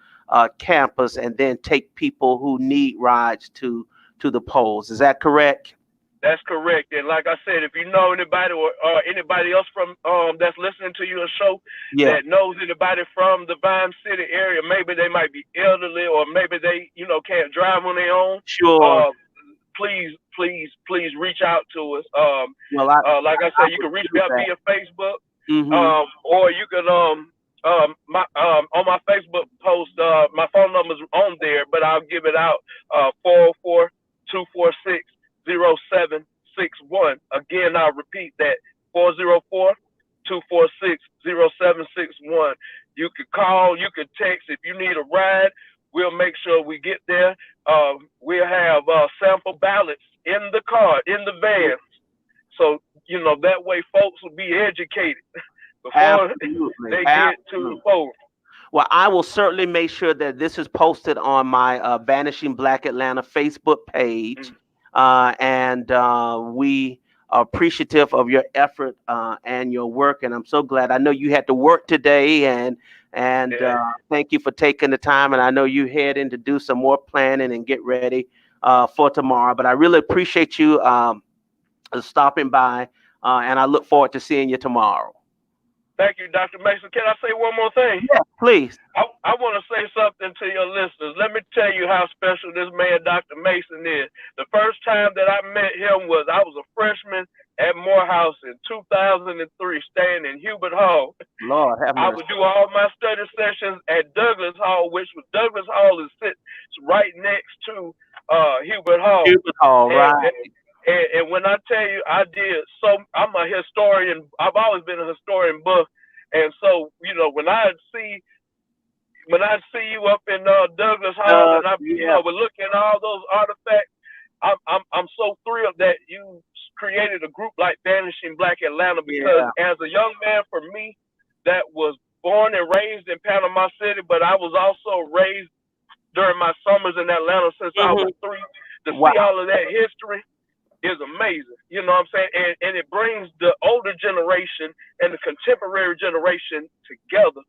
[SPEAKER 3] campus, and then take people who need rides to the polls. Is that correct?
[SPEAKER 9] That's correct. And like I said, if you know anybody or anybody else from that's listening to your show
[SPEAKER 3] Yeah.
[SPEAKER 9] that knows anybody from the Vine City area, maybe they might be elderly or maybe they, can't drive on their own.
[SPEAKER 3] Sure.
[SPEAKER 9] Please reach out to us.
[SPEAKER 3] Well,
[SPEAKER 9] like I said, you can reach me out via Facebook, or you can on my Facebook post, my phone number's on there, but I'll give it out 404-246-0761. Again, I'll repeat that 404-246-0761. You could call, you could text if you need a ride. We'll make sure we get there. We'll have sample ballots in the car, in the vans. So, that way folks will be educated before they get to the polls.
[SPEAKER 3] Well, I will certainly make sure that this is posted on my Vanishing Black Atlanta Facebook page. And we are appreciative of your effort and your work. And I'm so glad. I know you had to work today, and thank you for taking the time. And I know you heading to do some more planning and get ready for tomorrow. But I really appreciate you stopping by, and I look forward to seeing you tomorrow.
[SPEAKER 9] Thank you, Dr. Mason. Can I say one more thing?
[SPEAKER 3] Yeah, please.
[SPEAKER 9] I want to say something to your listeners. Let me tell you how special this man, Dr. Mason, is. The first time that I met him I was a freshman at Morehouse in 2003, staying in Hubert Hall.
[SPEAKER 3] Lord have mercy.
[SPEAKER 9] I would do all my study sessions at Douglas Hall, which was Douglas Hall sits right next to Hubert Hall.
[SPEAKER 3] Hubert Hall, right.
[SPEAKER 9] And when I tell you, I'm a historian. I've always been a historian buff. And so, when I see you up in Douglas Hall, and we're looking at all those artifacts, I'm so thrilled that you created a group like Vanishing Black Atlanta, because as a young man, for me, that was born and raised in Panama City, but I was also raised during my summers in Atlanta since I was 3. To see all of that history is amazing. You know what I'm saying? And it brings the older generation and the contemporary generation together.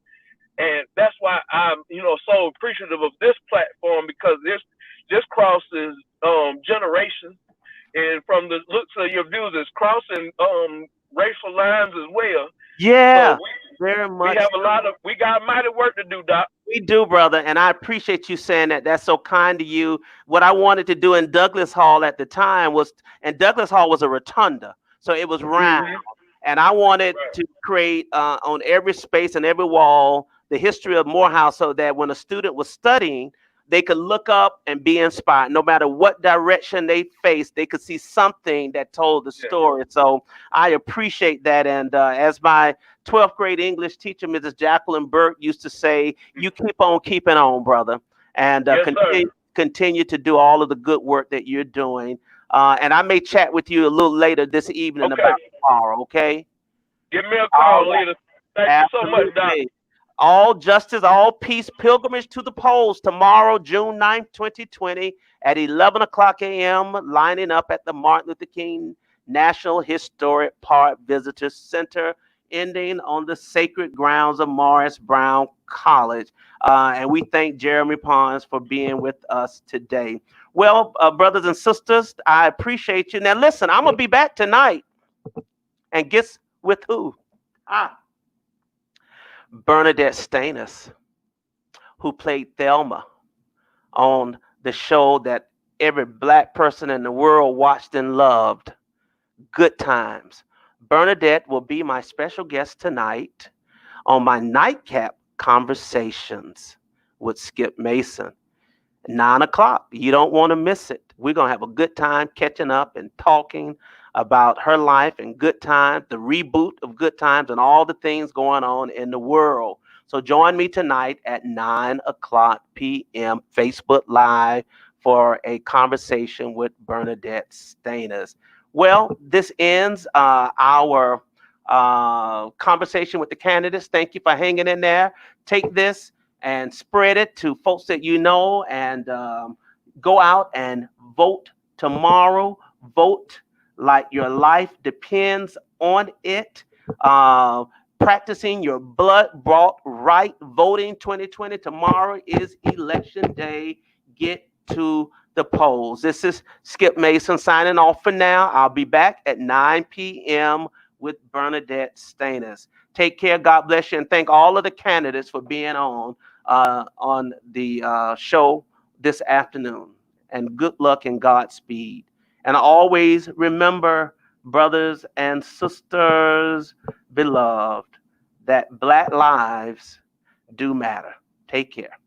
[SPEAKER 9] And that's why I'm, so appreciative of this platform, because this crosses generations. And from the looks of your views, it's crossing racial lines as well.
[SPEAKER 3] Yeah,
[SPEAKER 9] so
[SPEAKER 3] very much.
[SPEAKER 9] We got mighty work to do, Doc.
[SPEAKER 3] We do, brother, and I appreciate you saying that. That's so kind to you. What I wanted to do in Douglas Hall at the time and Douglas Hall was a rotunda, so it was round, and I wanted to create on every space and every wall the history of Morehouse, so that when a student was studying, they could look up and be inspired. No matter what direction they faced, they could see something that told the story. So I appreciate that. And as my 12th grade English teacher, Mrs. Jacqueline Burke, used to say, you keep on keeping on, brother. And continue to do all of the good work that you're doing. And I may chat with you a little later this evening about tomorrow, okay?
[SPEAKER 9] Give me a call later. Thank you so much, Doc.
[SPEAKER 3] All justice, all peace, pilgrimage to the polls tomorrow, June 9th, 2020 at 11 o'clock a.m., lining up at the Martin Luther King National Historic Park Visitor Center, ending on the sacred grounds of Morris Brown College. And we thank Jeremy Pons for being with us today. Well, brothers and sisters, I appreciate you. Now, listen, I'm going to be back tonight. And guess with who? Bernadette Stainis, who played Thelma on the show that every Black person in the world watched and loved, Good Times. Bernadette will be my special guest tonight on my nightcap conversations with Skip Mason. 9 o'clock. You don't want to miss it. We're going to have a good time catching up and talking about her life and Good Times, the reboot of Good Times, and all the things going on in the world. So join me tonight at 9 o'clock p.m. Facebook Live for a conversation with Bernadette Stainis. Well, this ends our conversation with the candidates. Thank you for hanging in there. Take this and spread it to folks that you know, and go out and vote tomorrow. Vote like your life depends on it. Practicing your blood brought right voting 2020. Tomorrow is election day. Get to the the polls. This is Skip Mason signing off for now. I'll be back at 9 p.m. with Bernadette Stainers. Take care. God bless you. And thank all of the candidates for being on the show this afternoon. And good luck and Godspeed. And always remember, brothers and sisters beloved, that Black lives do matter. Take care.